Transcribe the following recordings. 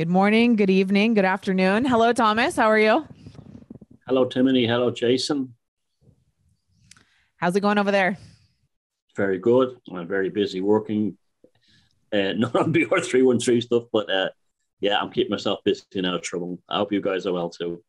Good morning, good evening, good afternoon. Hello, Thomas. How are you? Hello, Timothy. Hello, Jason. How's it going over there? Very good. I'm very busy working, not on BR313 stuff, but yeah, I'm keeping myself busy now. Trouble. I hope you guys are well too.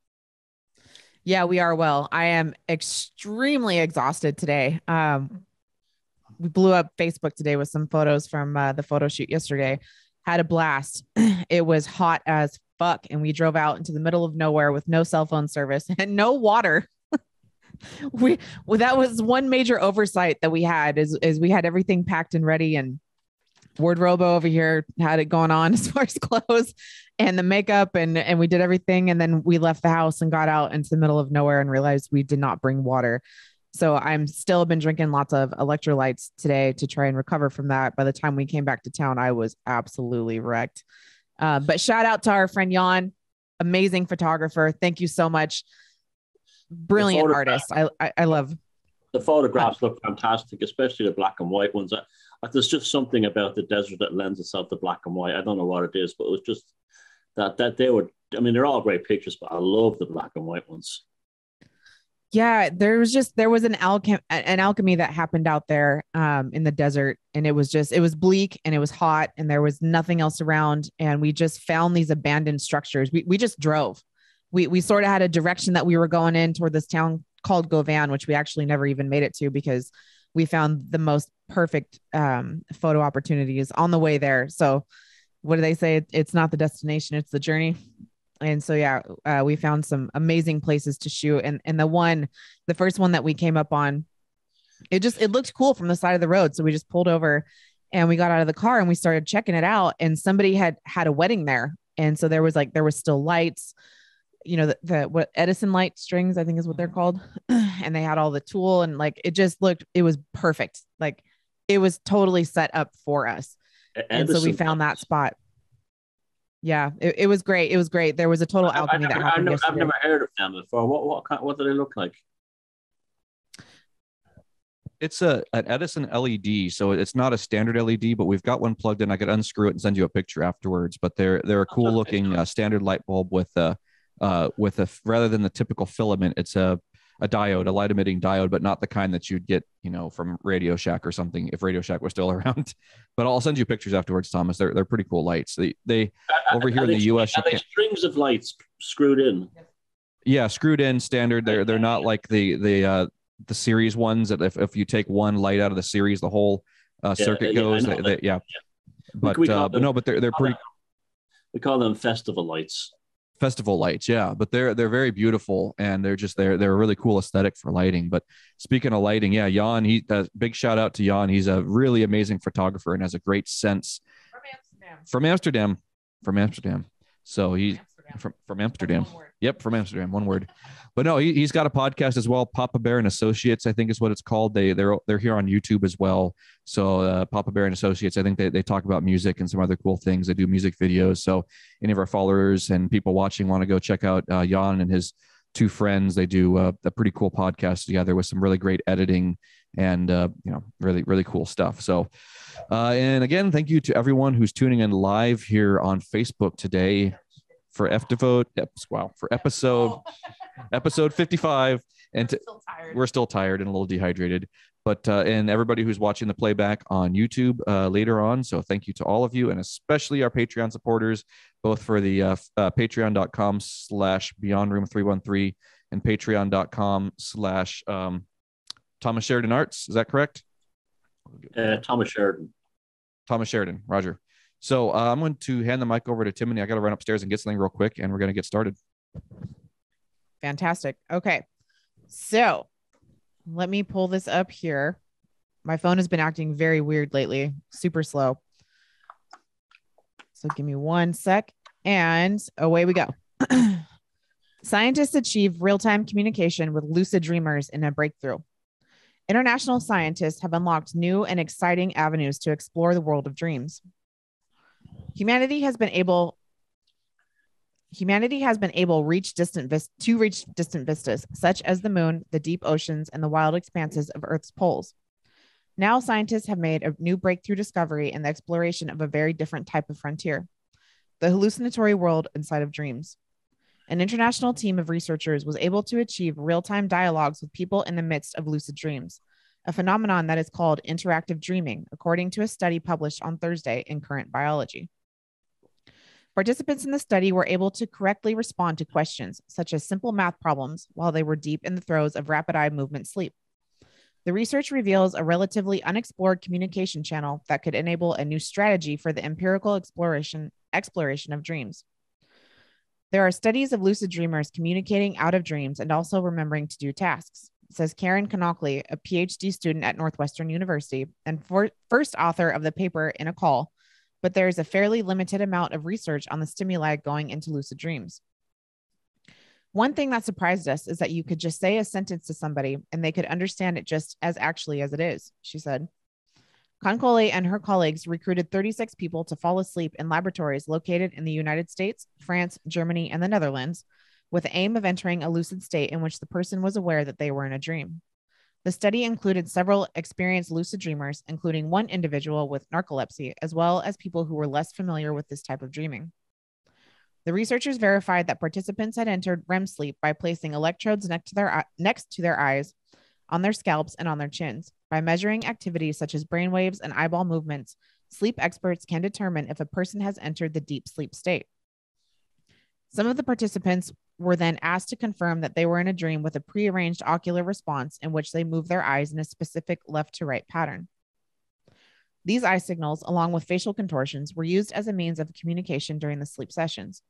Yeah, we are well. I am extremely exhausted today. We blew up Facebook today with some photos from the photo shoot yesterday. Had a blast. It was hot as fuck, and we drove out into the middle of nowhere with no cell phone service and no water. That was one major oversight that we had is we had everything packed and ready, and wardrobe over here had it going on as far as clothes and the makeup, and we did everything, and then we left the house and got out into the middle of nowhere and realized we did not bring water. So I'm still been drinking lots of electrolytes today to try and recover from that. By the time we came back to town, I was absolutely wrecked. But shout out to our friend Jan, amazing photographer. Thank you so much. Brilliant artist. I love the photographs. Look fantastic, especially the black and white ones. There's just something about the desert that lends itself to black and white. I don't know what it is, but it was just that they were. I mean, they're all great pictures, but I love the black and white ones. Yeah, there was an alchemy that happened out there in the desert, and it was bleak and it was hot and there was nothing else around, and we just found these abandoned structures. We just drove. We sort of had a direction that we were going in toward this town called Govan, which we actually never even made it to because we found the most perfect photo opportunities on the way there. So what do they say? It's not the destination, it's the journey. And so, yeah, we found some amazing places to shoot. And the first one that we came up on, it looked cool from the side of the road. So we just pulled over and we got out of the car and we started checking it out. And somebody had a wedding there. And so there was still lights, what Edison light strings, I think is what they're called. And they had all the tool and it was perfect. Like it was totally set up for us. And so we found that spot. Yeah, it was great. It was great. There was a total alchemy that happened yesterday. I've never heard of them before. What do they look like? It's an Edison LED, so it's not a standard LED, but we've got one plugged in. I could unscrew it and send you a picture afterwards. But they're a cool looking standard light bulb with a rather than the typical filament, it's a diode, a light emitting diode, but not the kind that you'd get, from Radio Shack or something if Radio Shack was still around. But I'll send you pictures afterwards, Thomas. They're pretty cool lights. They over here in the US. Are they strings of lights screwed in? Yeah, screwed in standard. They're not like the series ones that if you take one light out of the series, the whole circuit goes. Yeah. But they're pretty. We call them festival lights. Festival lights, yeah, but they're very beautiful and they're a really cool aesthetic for lighting. But speaking of lighting, yeah, Jan, big shout out to Jan. He's a really amazing photographer and has a great sense. From Amsterdam. So he's from Amsterdam. Yep, from Amsterdam, one word. But no, he's got a podcast as well, Papa Bear and Associates, I think is what it's called. They're here on YouTube as well. So Papa Bear and Associates, I think they talk about music and some other cool things. They do music videos. So any of our followers and people watching want to go check out Jan and his two friends. They do a pretty cool podcast together with some really great editing and really, really cool stuff. So and again, thank you to everyone who's tuning in live here on Facebook today for episode 55. And we're still tired and a little dehydrated, but and everybody who's watching the playback on YouTube later on. So thank you to all of you, and especially our Patreon supporters, both for the patreon.com/beyondroom313 and patreon.com/thomassheridanarts. Is that correct? Thomas Sheridan. Thomas Sheridan, Roger. So I'm going to hand the mic over to Timothy. I got to run upstairs and get something real quick, and we're going to get started. Fantastic. Okay. So let me pull this up here. My phone has been acting very weird lately, super slow. So give me one sec and away we go. Scientists achieve real-time communication with lucid dreamers in a breakthrough. International scientists have unlocked new and exciting avenues to explore the world of dreams. Humanity has been able to reach distant vistas, such as the moon, the deep oceans, and the wild expanses of Earth's poles. Now, scientists have made a new breakthrough discovery in the exploration of a very different type of frontier. The Hallucinatory World Inside of Dreams. An international team of researchers was able to achieve real-time dialogues with people in the midst of lucid dreams, a phenomenon that is called interactive dreaming, according to a study published on Thursday in Current Biology. Participants in the study were able to correctly respond to questions, such as simple math problems, while they were deep in the throes of rapid eye movement sleep. The research reveals a relatively unexplored communication channel that could enable a new strategy for the empirical exploration of dreams. There are studies of lucid dreamers communicating out of dreams and also remembering to do tasks, says Karen Konockley, a PhD student at Northwestern University and first author of the paper in a call, but there is a fairly limited amount of research on the stimuli going into lucid dreams. One thing that surprised us is that you could just say a sentence to somebody and they could understand it just as actually as it is, she said. Konockley and her colleagues recruited 36 people to fall asleep in laboratories located in the United States, France, Germany, and the Netherlands, with the aim of entering a lucid state in which the person was aware that they were in a dream. The study included several experienced lucid dreamers, including one individual with narcolepsy, as well as people who were less familiar with this type of dreaming. The researchers verified that participants had entered REM sleep by placing electrodes next to their eyes, on their scalps, and on their chins. By measuring activities such as brainwaves and eyeball movements, sleep experts can determine if a person has entered the deep sleep state. Some of the participants were then asked to confirm that they were in a dream with a prearranged ocular response in which they move their eyes in a specific left to right pattern. These eye signals, along with facial contortions, were used as a means of communication during the sleep sessions.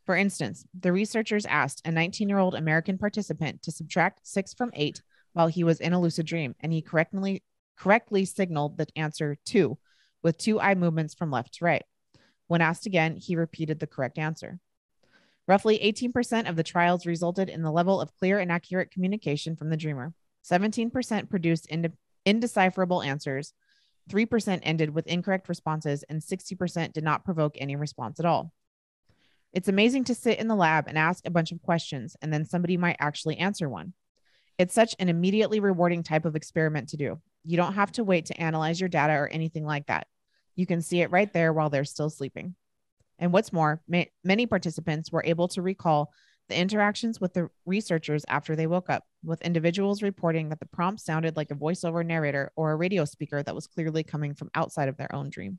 For instance, the researchers asked a 19-year-old American participant to subtract 6 from 8 while he was in a lucid dream, and he correctly signaled the answer 2, with 2 eye movements from left to right. When asked again, he repeated the correct answer. Roughly 18% of the trials resulted in the level of clear and accurate communication from the dreamer. 17% produced indecipherable answers, 3% ended with incorrect responses, and 60% did not provoke any response at all. It's amazing to sit in the lab and ask a bunch of questions, and then somebody might actually answer one. It's such an immediately rewarding type of experiment to do. You don't have to wait to analyze your data or anything like that. You can see it right there while they're still sleeping. And what's more, many participants were able to recall the interactions with the researchers after they woke up, with individuals reporting that the prompt sounded like a voiceover narrator or a radio speaker that was clearly coming from outside of their own dream.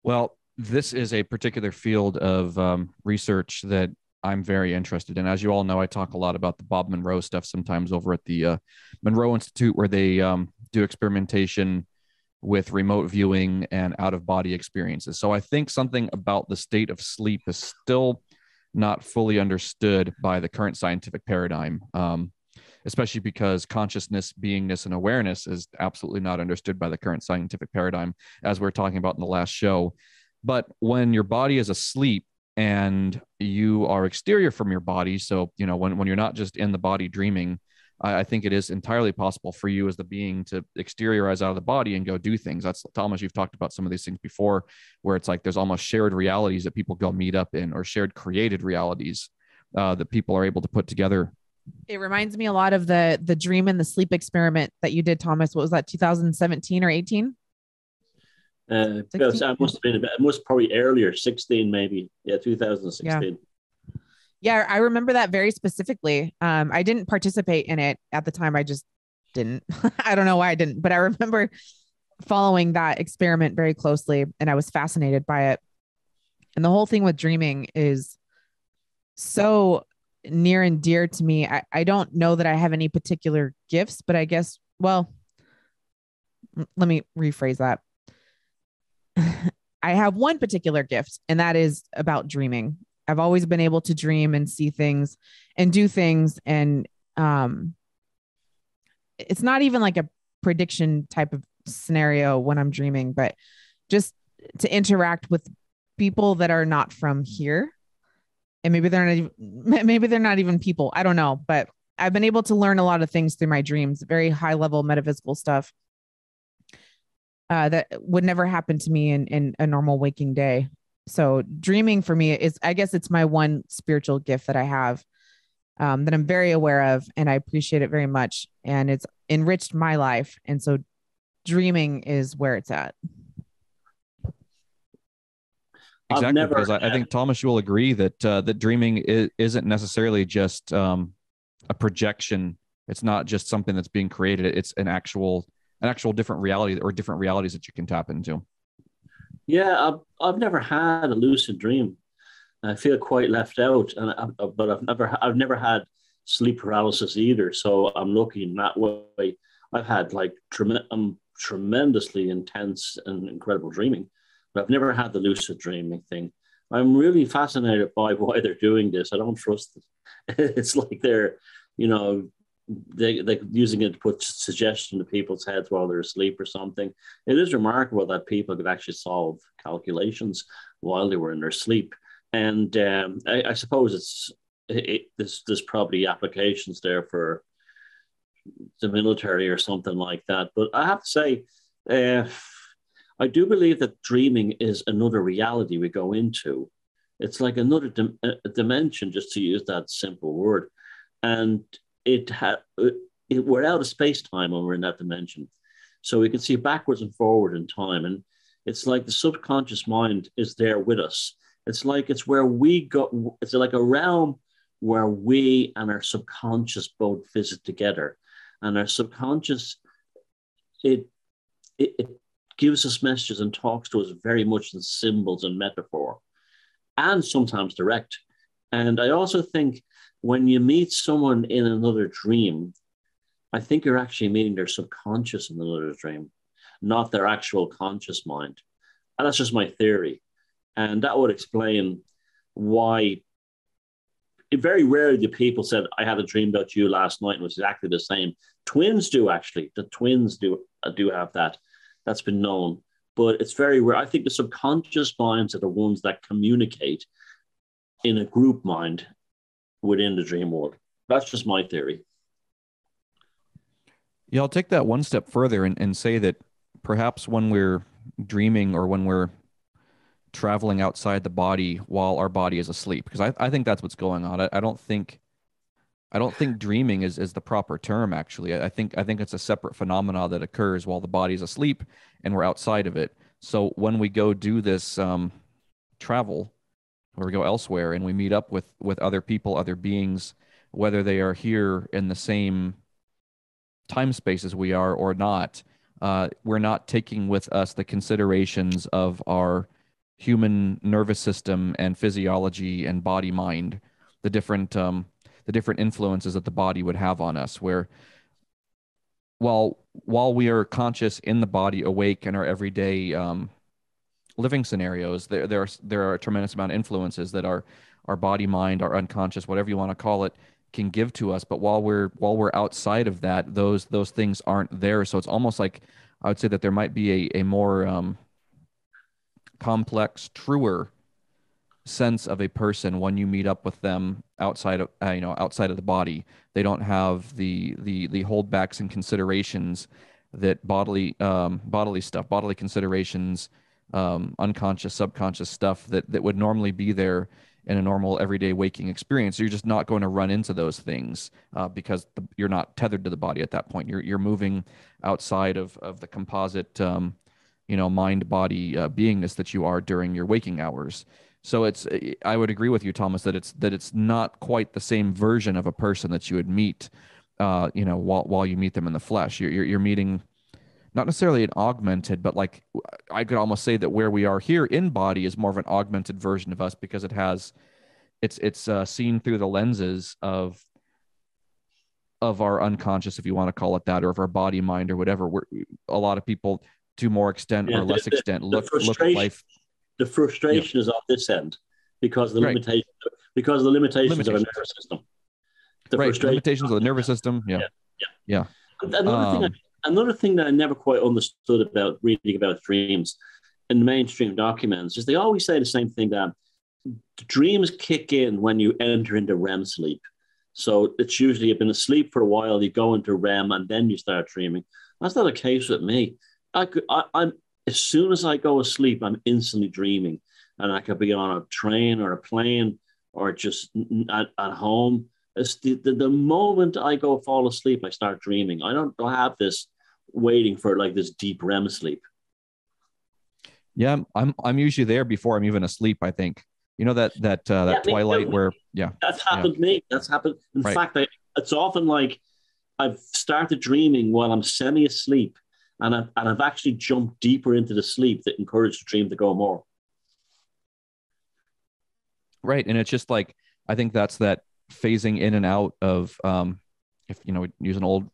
Well, this is a particular field of research that I'm very interested in. As you all know, I talk a lot about the Bob Monroe stuff sometimes over at the Monroe Institute, where they do experimentation with remote viewing and out-of-body experiences. So I think something about the state of sleep is still not fully understood by the current scientific paradigm, especially because consciousness, beingness, and awareness is absolutely not understood by the current scientific paradigm, as we were talking about in the last show. But when your body is asleep and you are exterior from your body, so, you know, when you're not just in the body dreaming, I think it is entirely possible for you as the being to exteriorize out of the body and go do things. That's, Thomas, you've talked about some of these things before, where it's like there's almost shared realities that people go meet up in, or shared created realities that people are able to put together. It reminds me a lot of the dream and the sleep experiment that you did, Thomas. What was that, 2017 or 18? Because I must have been it must probably earlier, 16 maybe. Yeah, 2016. Yeah, I remember that very specifically. I didn't participate in it at the time. I just didn't. I don't know why I didn't, but I remember following that experiment very closely, and I was fascinated by it. And the whole thing with dreaming is so near and dear to me. I don't know that I have any particular gifts, but I guess, well, let me rephrase that. I have one particular gift, and that is about dreaming. I've always been able to dream and see things and do things. And it's not even like a prediction type of scenario when I'm dreaming, but just to interact with people that are not from here. And maybe they're not even people. I don't know, but I've been able to learn a lot of things through my dreams, very high level metaphysical stuff that would never happen to me in a normal waking day. So dreaming for me is, I guess it's my one spiritual gift that I have, that I'm very aware of, and I appreciate it very much. And it's enriched my life. And so dreaming is where it's at. Exactly, because I think, Thomas, you will agree that that dreaming isn't necessarily just a projection. It's not just something that's being created. It's an actual different reality, or different realities that you can tap into. Yeah, I've never had a lucid dream. I feel quite left out, but I've never had sleep paralysis either. So I'm lucky in that way. I've had like tremendously intense and incredible dreaming, but I've never had the lucid dreaming thing. I'm really fascinated by why they're doing this. I don't trust it. It's like they're, you know, they're using it to put suggestion to people's heads while they're asleep or something. It is remarkable that people could actually solve calculations while they were in their sleep. And I suppose there's probably applications there for the military or something like that. But I have to say, I do believe that dreaming is another reality we go into. It's like another dimension, just to use that simple word. And we're out of space time when we're in that dimension. So we can see backwards and forward in time. And it's like the subconscious mind is there with us. It's like it's where we go. It's like a realm where we and our subconscious both visit together. And our subconscious, it gives us messages and talks to us very much in symbols and metaphor, and sometimes direct. And I also think when you meet someone in another dream, I think you're actually meeting their subconscious in another dream, not their actual conscious mind. And that's just my theory. And that would explain why very rarely do people said, I had a dream about you last night and it was exactly the same. Twins do, actually. The twins do have that. That's been known. But it's very rare. I think the subconscious minds are the ones that communicate in a group mind within the dream world. That's just my theory. Yeah, I'll take that one step further and say that perhaps when we're dreaming, or when we're traveling outside the body while our body is asleep, because I think that's what's going on. I don't think dreaming is the proper term, actually. I think it's a separate phenomena that occurs while the body's asleep and we're outside of it. So when we go do this travel, or we go elsewhere and we meet up with other people, other beings, whether they are here in the same time space as we are or not, we're not taking with us the considerations of our human nervous system and physiology and body mind, the different influences that the body would have on us, where while we are conscious in the body, awake in our everyday living scenarios, there are a tremendous amount of influences that our body, mind, our unconscious, whatever you want to call it, can give to us. But while we're outside of that, those things aren't there. So it's almost like, I would say that there might be a more complex, truer sense of a person when you meet up with them outside of outside of the body. They don't have the holdbacks and considerations that bodily stuff, bodily considerations, unconscious, subconscious stuff that would normally be there in a normal everyday waking experience. You're just not going to run into those things because you're not tethered to the body at that point. You're moving outside of the composite mind body beingness that you are during your waking hours. So I would agree with you, Thomas, that it's not quite the same version of a person that you would meet while you meet them in the flesh. You're meeting not necessarily an augmented, but like I could almost say that where we are here in body is more of an augmented version of us, because it's seen through the lenses of our unconscious, if you want to call it that, or of our body, mind, or whatever. A lot of people, to more extent or less extent, look at life. The frustration is on this end because of the limitations of our nervous system. Limitations of the nervous system. Yeah. Another thing that I never quite understood about reading about dreams in mainstream documents is they always say the same thing, that dreams kick in when you enter into REM sleep. So it's usually you've been asleep for a while, you go into REM, and then you start dreaming. That's not the case with me. I'm as soon as I go asleep, I'm instantly dreaming, and I could be on a train or a plane or just at home. It's the moment I fall asleep, I start dreaming. I don't have this waiting for like this deep REM sleep. Yeah, I'm usually there before I'm even asleep, I think. You know that twilight where that's happened to me. That's happened. In right. fact, it's often like I've started dreaming while I'm semi asleep, and I've actually jumped deeper into the sleep that encouraged the dream to go more. Right. And it's just like, I think that's that phasing in and out of, if, use an old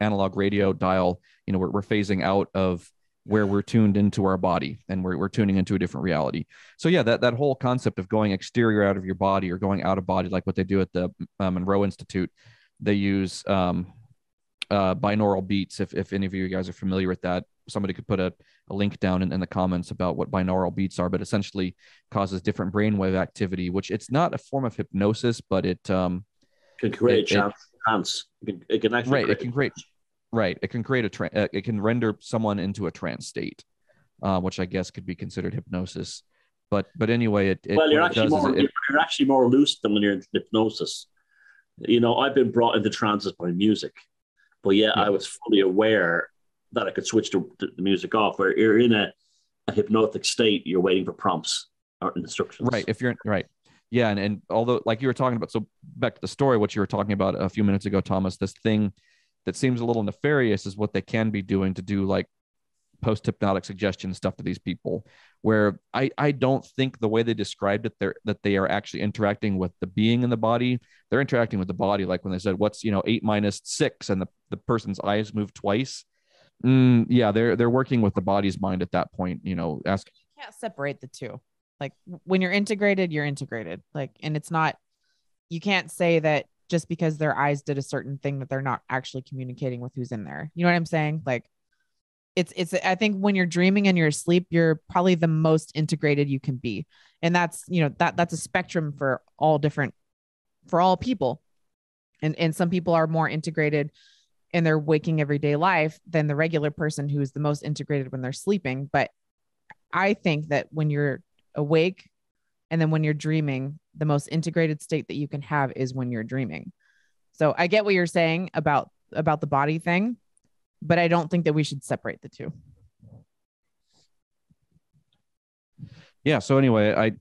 analog radio dial, we're phasing out of where we're tuned into our body, and we're tuning into a different reality. So yeah, that whole concept of going exterior out of your body or going out of body, like what they do at the Monroe Institute, they use binaural beats. If any of you guys are familiar with that, somebody could put a link down in the comments about what binaural beats are, but essentially causes different brainwave activity, which it's not a form of hypnosis, but it can create trance. It can actually right. It can create right. It can create it can render someone into a trance state, which I guess could be considered hypnosis. But anyway, you're actually more lucid than when you're in hypnosis. I've been brought into trances by music, but I was fully aware that I could switch the music off. Where you're in a hypnotic state, you're waiting for prompts or instructions. Right. If you're right. Yeah. And although, like you were talking about, so back to the story, what you were talking about a few minutes ago, Thomas, this thing that seems a little nefarious is what they can be doing to do like post-hypnotic suggestion stuff to these people, where I don't think the way they described it, that they are actually interacting with the being in the body. They're interacting with the body. Like when they said, what's, 8 minus 6, and the person's eyes move twice. They're working with the body's mind at that point, ask. You can't separate the two. Like when you're integrated, like, and it's not, you can't say that just because their eyes did a certain thing that they're not actually communicating with who's in there. You know what I'm saying? Like it's, I think when you're dreaming and you're asleep, you're probably the most integrated you can be. And that's, that's a spectrum for all people. And some people are more integrated in their waking everyday life than the regular person who's the most integrated when they're sleeping. But I think that when you're awake and then when you're dreaming, the most integrated state that you can have is when you're dreaming. So I get what you're saying about the body thing, but I don't think that we should separate the two. Yeah. So anyway,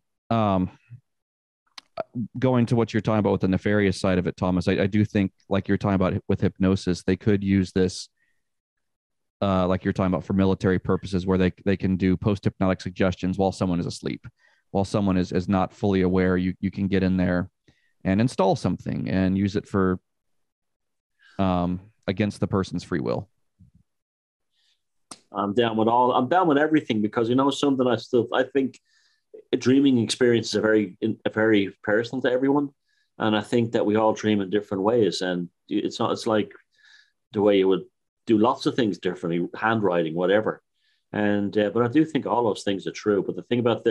going to what you're talking about with the nefarious side of it, Thomas, I do think, like you're talking about with hypnosis, they could use this, like you're talking about, for military purposes, where they can do post-hypnotic suggestions while someone is asleep, while someone is not fully aware. You can get in there and install something and use it for against the person's free will. I'm down with everything, because something I think a dreaming experience is a very personal to everyone, and I think that we all dream in different ways, and it's like the way you would do lots of things differently, handwriting, whatever. And but I do think all those things are true. But the thing about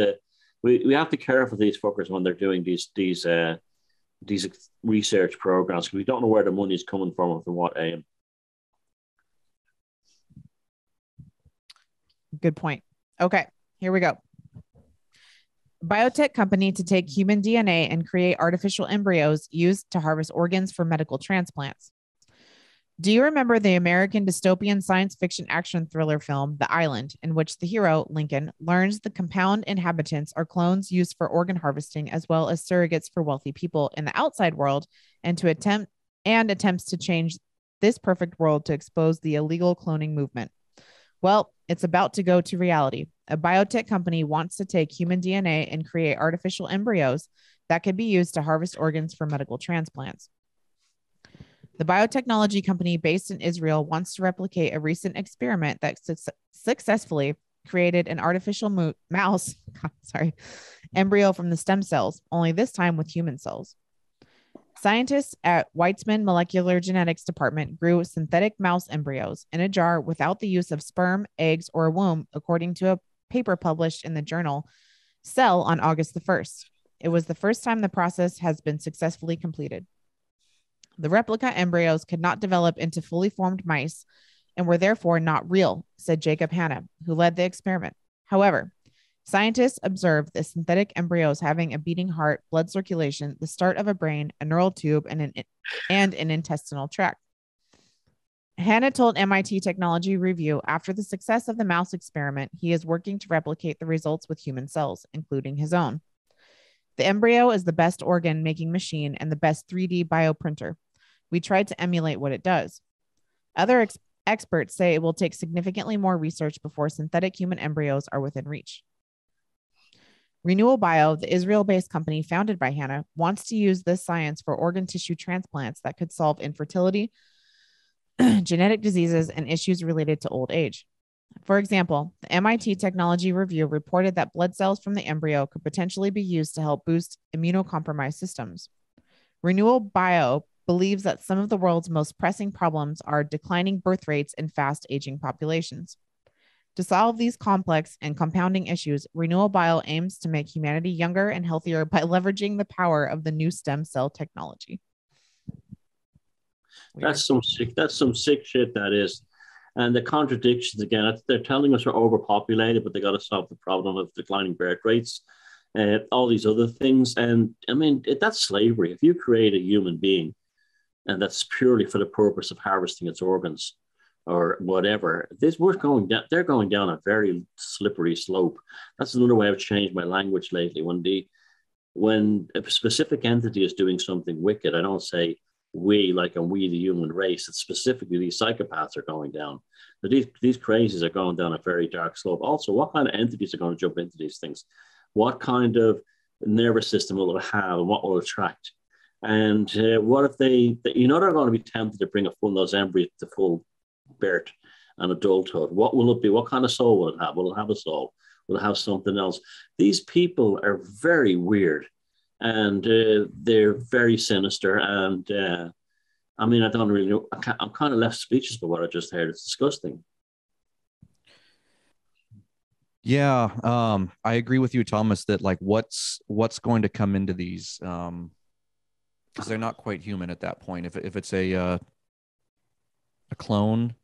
we have to care for these fuckers when they're doing these research programs, because we don't know where the money is coming from or for what aim. Good point. Okay, here we go. Biotech company to take human DNA and create artificial embryos used to harvest organs for medical transplants. Do you remember the American dystopian science fiction action thriller film, The Island, in which the hero, Lincoln, learns the compound inhabitants are clones used for organ harvesting as well as surrogates for wealthy people in the outside world, and attempts to change this perfect world to expose the illegal cloning movement? Well, it's about to go to reality. A biotech company wants to take human DNA and create artificial embryos that could be used to harvest organs for medical transplants. The biotechnology company based in Israel wants to replicate a recent experiment that successfully created an artificial mouse embryo from the stem cells, only this time with human cells. Scientists at Weitzman Molecular Genetics Department grew synthetic mouse embryos in a jar without the use of sperm, eggs, or a womb, according to a paper published in the journal Cell on August the 1st. It was the first time the process has been successfully completed. The replica embryos could not develop into fully formed mice and were therefore not real, said Jacob Hanna, who led the experiment. However, scientists observed the synthetic embryos having a beating heart, blood circulation, the start of a brain, a neural tube, and an intestinal tract. Hannah told MIT Technology Review after the success of the mouse experiment, he is working to replicate the results with human cells, including his own. The embryo is the best organ making machine and the best 3D bioprinter. We tried to emulate what it does. Other experts say it will take significantly more research before synthetic human embryos are within reach. Renewal Bio, the Israel-based company founded by Hannah, wants to use this science for organ tissue transplants that could solve infertility, genetic diseases, and issues related to old age. For example, the MIT Technology Review reported that blood cells from the embryo could potentially be used to help boost immunocompromised systems. Renewal Bio believes that some of the world's most pressing problems are declining birth rates and fast aging populations. To solve these complex and compounding issues, Renewal Bio aims to make humanity younger and healthier by leveraging the power of the new stem cell technology. That's some sick shit, that is. And the contradictions again, they're telling us we're overpopulated, but they got to solve the problem of declining birth rates, all these other things. And I mean, that's slavery. If you create a human being and that's purely for the purpose of harvesting its organs or whatever, they're going down a very slippery slope. That's another way I've changed my language lately. When a specific entity is doing something wicked, I don't say we, like we the human race. It's specifically these psychopaths are going down. But these crazies are going down a very dark slope. Also, what kind of entities are going to jump into these things? What kind of nervous system will it have, and what will it attract? And what if they're going to be tempted to bring one of those embryos to full birth and adulthood? What will it be? What kind of soul will it have? Will it have a soul? Will it have something else? These people are very weird, and they're very sinister. And I mean, I don't really know. I'm kind of left speechless by what I just heard. It's disgusting. Yeah, I agree with you, Thomas, that like what's going to come into these, because they're not quite human at that point. If it's a clone,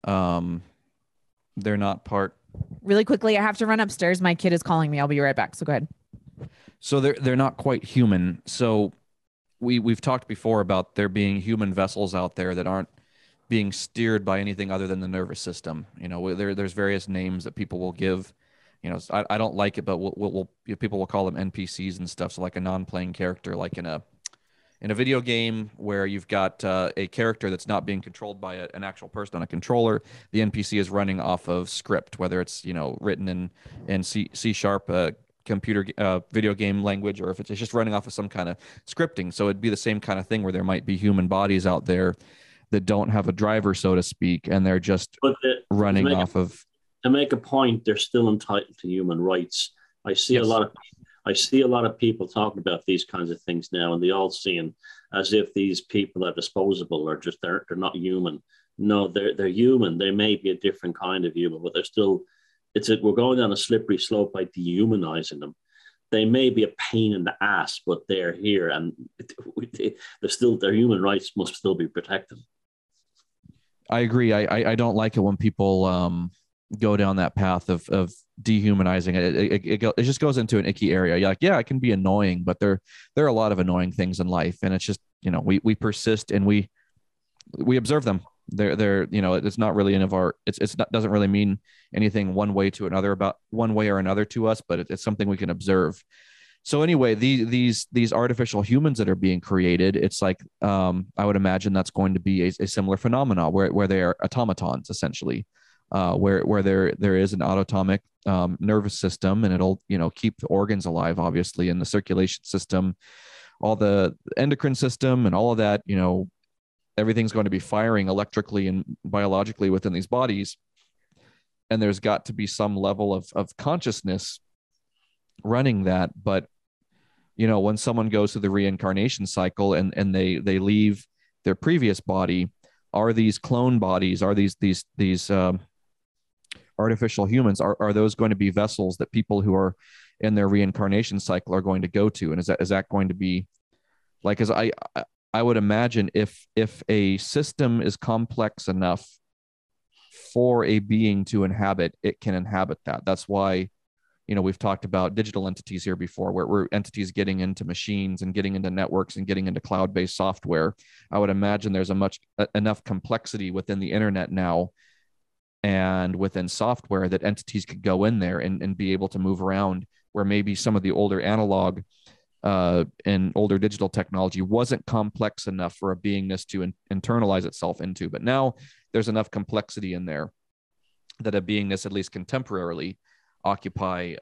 they're not part. Really quickly, I have to run upstairs. My kid is calling me. I'll be right back. So go ahead. So they're not quite human. So we've talked before about there being human vessels out there that aren't being steered by anything other than the nervous system. You know, there's various names that people will give. You know, I don't like it, but people will call them NPCs and stuff. So like a non-playing character, like in a video game where you've got a character that's not being controlled by an actual person on a controller, the NPC is running off of script, whether it's, you know, written in C# computer video game language, or if it's just running off of some kind of scripting. So it'd be the same kind of thing where there might be human bodies out there that don't have a driver, so to speak, and they're just running off of. To make a point, they're still entitled to human rights. I see a lot of people talking about these kinds of things now, and they all see them as if these people are disposable or just they're not human. No, they're human. They may be a different kind of human, but they're still. We're going down a slippery slope by dehumanizing them. They may be a pain in the ass, but they're here, and their human rights must still be protected. I agree. I don't like it when people go down that path of dehumanizing it. It just goes into an icky area. You're like, yeah, it can be annoying, but there are a lot of annoying things in life, and it's just, you know, we persist and we observe them. They're you know, it's not really doesn't really mean anything one way or another to us, but it's something we can observe. So anyway, these artificial humans that are being created, it's like I would imagine that's going to be a similar phenomenon where they are automatons essentially, where there is an autonomic nervous system, and it'll, you know, keep the organs alive, obviously, in the circulation system, all the endocrine system, and all of that. You know, everything's going to be firing electrically and biologically within these bodies, and there's got to be some level of consciousness running that. But, you know, when someone goes through the reincarnation cycle and they leave their previous body, are these clone bodies, are these artificial humans, are those going to be vessels that people who are in their reincarnation cycle are going to go to? And is that going to be like, as I would imagine, if a system is complex enough for a being to inhabit, it can inhabit that. That's why, we've talked about digital entities here before, where entities getting into machines and getting into networks and getting into cloud-based software. I would imagine there's enough complexity within the internet now and within software that entities could go in there and be able to move around, where maybe some of the older analog and older digital technology wasn't complex enough for a beingness to internalize itself into. But now there's enough complexity in there that a beingness, at least contemporarily, occupy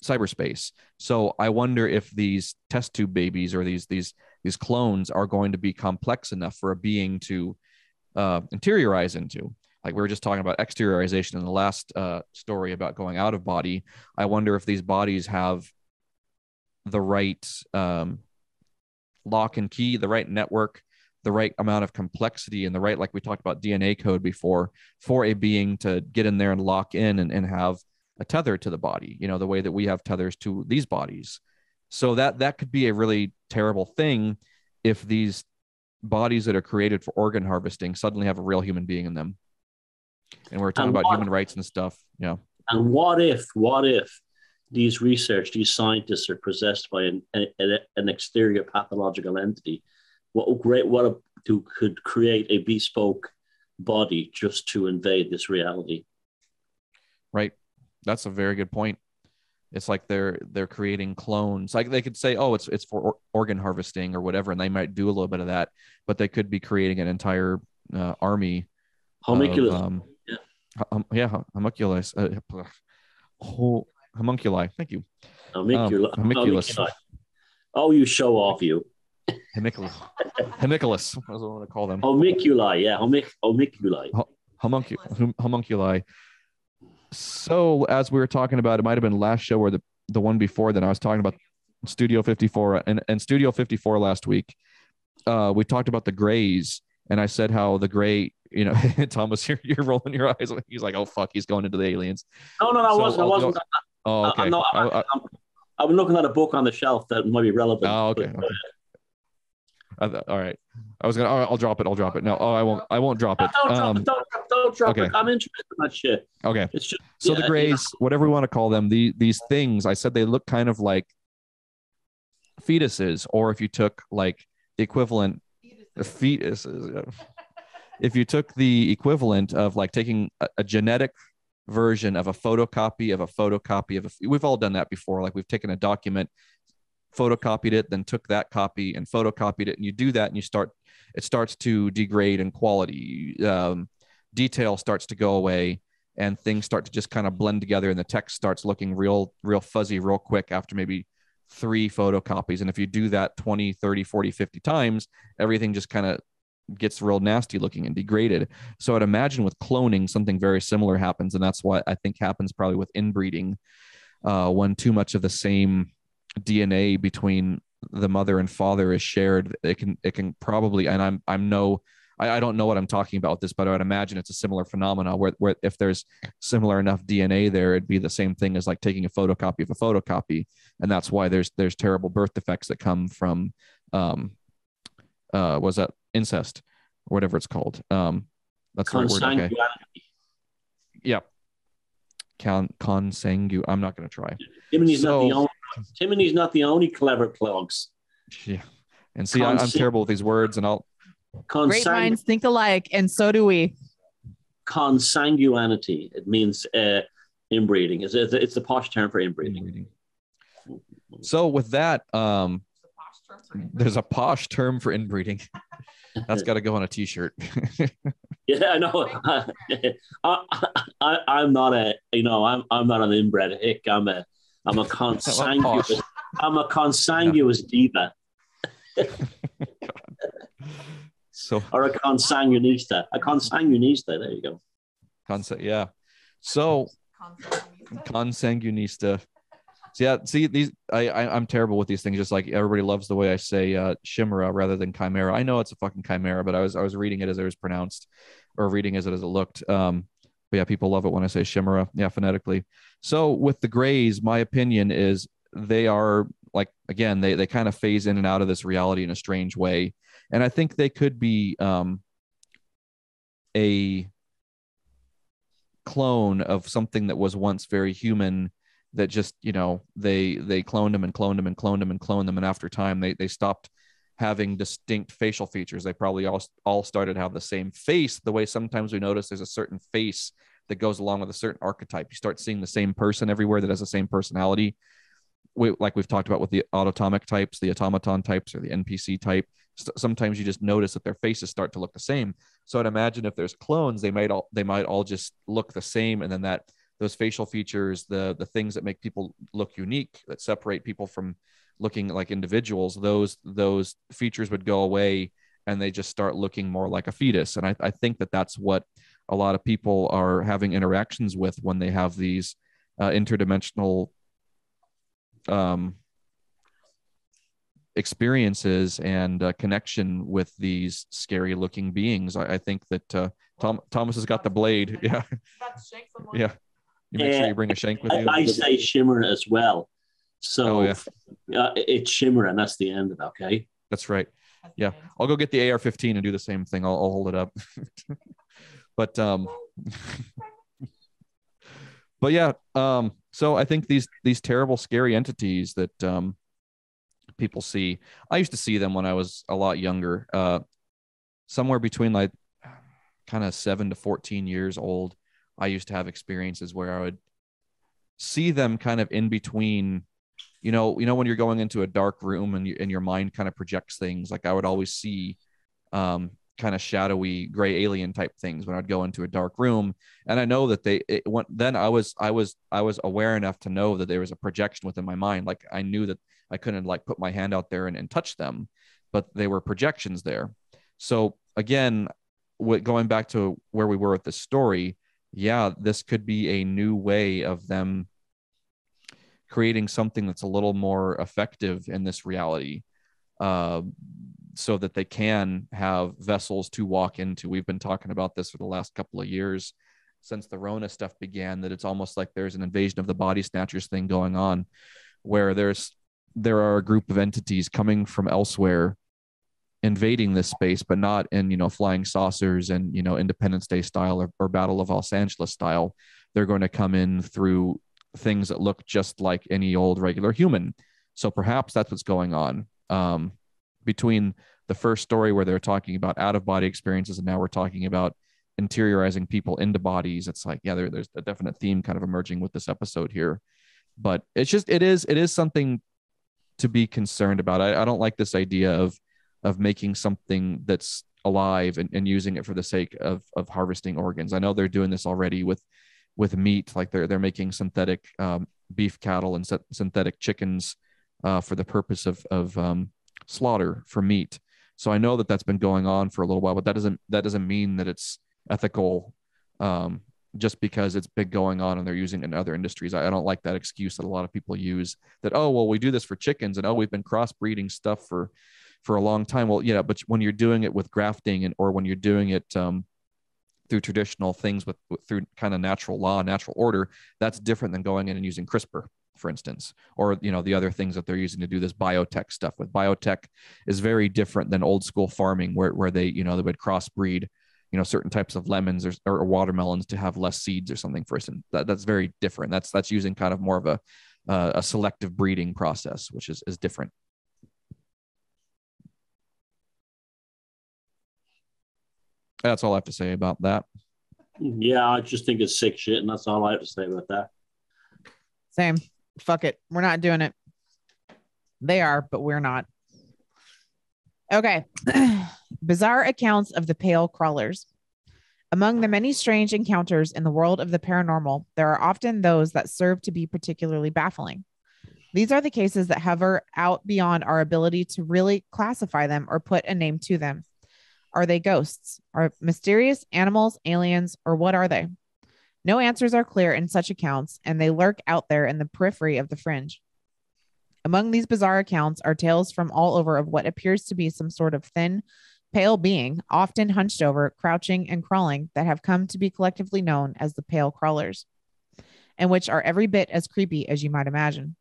cyberspace. So I wonder if these test tube babies or these clones are going to be complex enough for a being to interiorize into. Like we were just talking about exteriorization in the last story about going out of body. I wonder if these bodies have the right lock and key, the right network, the right amount of complexity, and the right, like we talked about DNA code before, for a being to get in there and lock in and have a tether to the body, the way that we have tethers to these bodies. So that could be a really terrible thing if these bodies that are created for organ harvesting suddenly have a real human being in them. And we're talking about human rights and stuff. Yeah. And what if these scientists are possessed by an exterior pathological entity? Could create a bespoke body just to invade this reality? Right. That's a very good point. It's like they're creating clones. Like they could say, oh, it's for organ harvesting or whatever, and they might do a little bit of that, but they could be creating an entire army. Homunculus. Homunculus. Homunculi. Thank you. Homunculus. Oh, you show off, you. Homunculus. Homunculus. That's what I want to call them. Homunculi. Yeah. Homunculi. Homunculi. So as we were talking about, it might have been last show or the one before then, I was talking about Studio 54 and Studio 54 last week. We talked about the grays, and I said how the gray, Thomas, you're rolling your eyes. He's like, oh fuck, he's going into the aliens. No, I wasn't. Oh, okay. I'm looking at a book on the shelf that might be relevant. Oh, okay. All right. I'll drop it. No, I won't drop it. Don't drop okay. it. I'm interested in that shit. Okay. It's just, the grays, whatever we want to call them, these things, I said they look kind of like fetuses, or if you took like the equivalent of fetuses, if you took the equivalent of like taking a genetic version of a photocopy of we've all done that before. Like we've taken a document, photocopied it, then took that copy and photocopied it, and you do that and it starts to degrade in quality. Detail starts to go away and things start to just kind of blend together, and the text starts looking real fuzzy real quick after maybe 3 photocopies. And if you do that 20, 30, 40, 50 times, everything just kind of gets real nasty looking and degraded. So I'd imagine with cloning, something very similar happens. And that's what I think happens probably with inbreeding. When too much of the same DNA between the mother and father is shared, it can probably, and I don't know what I'm talking about with this, but I would imagine it's a similar phenomena where if there's similar enough DNA there, it'd be the same thing as like taking a photocopy of a photocopy. And that's why there's terrible birth defects that come from, was that incest or whatever it's called? That's the right word. Okay. Yeah. Consanguine. I'm not going to try. Timothy's not the only clever plugs. Yeah. And see, I'm terrible with these words, and great minds think alike, and so do we. Consanguinity. It means inbreeding. It's the posh term for inbreeding. So with that, there's a posh term for inbreeding. That's got to go on a t-shirt. Yeah, I know. I'm not I'm not an inbred hick. I'm a consanguous. I'm a consanguous diva. So, or a consanguinista. There you go. Yeah. So consanguinista. So yeah, see these. I'm terrible with these things. Just like everybody loves the way I say chimera rather than chimera. I know it's a fucking chimera, but I was reading it as it was pronounced, or reading as it looked. But yeah, people love it when I say chimera. Yeah, phonetically. So with the grays, my opinion is they are like, again, they kind of phase in and out of this reality in a strange way, and I think they could be a clone of something that was once very human that just, you know, they cloned them and cloned them and cloned them and cloned them. And after time, they stopped having distinct facial features. They probably all started to have the same face, the way sometimes we notice there's a certain face that goes along with a certain archetype. You start seeing the same person everywhere that has the same personality. Like we've talked about with the autotomic types, the automaton types, or the NPC type. Sometimes you just notice that their faces start to look the same. So I'd imagine if there's clones, they might all just look the same, and then that those facial features, the things that make people look unique, that separate people from looking like individuals, those features would go away, and they just start looking more like a fetus. And I think that that's what a lot of people are having interactions with when they have these interdimensional experiences and connection with these scary looking beings. I think that Thomas has got the blade. Yeah. Yeah. You make sure you bring a shank with you. I say shimmer as well. So it's shimmer, and that's the end of it. Okay. That's right. Yeah. I'll go get the AR-15 and do the same thing. I'll hold it up. But but yeah, so I think these terrible, scary entities that people see, I used to see them when I was a lot younger, somewhere between like kind of 7 to 14 years old. I used to have experiences where I would see them kind of in between, you know, when you're going into a dark room and your mind kind of projects things. Like I would always see kind of shadowy gray alien type things when I'd go into a dark room. And I know that then I was aware enough to know that there was a projection within my mind. Like I knew that I couldn't like put my hand out there and touch them, but they were projections there. So again, going back to where we were with the story, yeah, this could be a new way of them creating something that's a little more effective in this reality, so that they can have vessels to walk into. We've been talking about this for the last couple of years since the Rona stuff began, that it's almost like there's an invasion of the body snatchers thing going on, where there are a group of entities coming from elsewhere invading this space, but not in, you know, flying saucers and, you know, Independence Day style or Battle of Los Angeles style. They're going to come in through things that look just like any old regular human. So perhaps that's what's going on. Between the first story where they're talking about out-of-body experiences, and now we're talking about interiorizing people into bodies, it's like, yeah, there's a definite theme kind of emerging with this episode here. But it is something to be concerned about. I don't like this idea of making something that's alive and using it for the sake of harvesting organs. I know they're doing this already with meat, like they're making synthetic beef cattle and synthetic chickens for the purpose of slaughter for meat. So I know that that's been going on for a little while, but that doesn't mean that it's ethical just because it's been going on and they're using it in other industries. I don't like that excuse that a lot of people use, that, oh, well, we do this for chickens, and, oh, we've been crossbreeding stuff for a long time. Well, yeah, but when you're doing it with grafting or when you're doing it through traditional things through kind of natural law, natural order, that's different than going in and using CRISPR, for instance, or, you know, the other things that they're using to do this biotech stuff with. Biotech is very different than old school farming where they, you know, they would crossbreed, you know, certain types of lemons or watermelons to have less seeds or something, for instance. That's very different. That's using kind of more of a selective breeding process, which is different. That's all I have to say about that. Yeah, I just think it's sick shit, and that's all I have to say about that. Same. Fuck it. We're not doing it. They are, but we're not. Okay. Bizarre accounts of the pale crawlers. Among the many strange encounters in the world of the paranormal, there are often those that serve to be particularly baffling. These are the cases that hover out beyond our ability to really classify them or put a name to them. Are they ghosts? Are mysterious animals, aliens, or what are they? No answers are clear in such accounts, and they lurk out there in the periphery of the fringe. Among these bizarre accounts are tales from all over of what appears to be some sort of thin, pale being, often hunched over, crouching, and crawling, that have come to be collectively known as the pale crawlers, and which are every bit as creepy as you might imagine.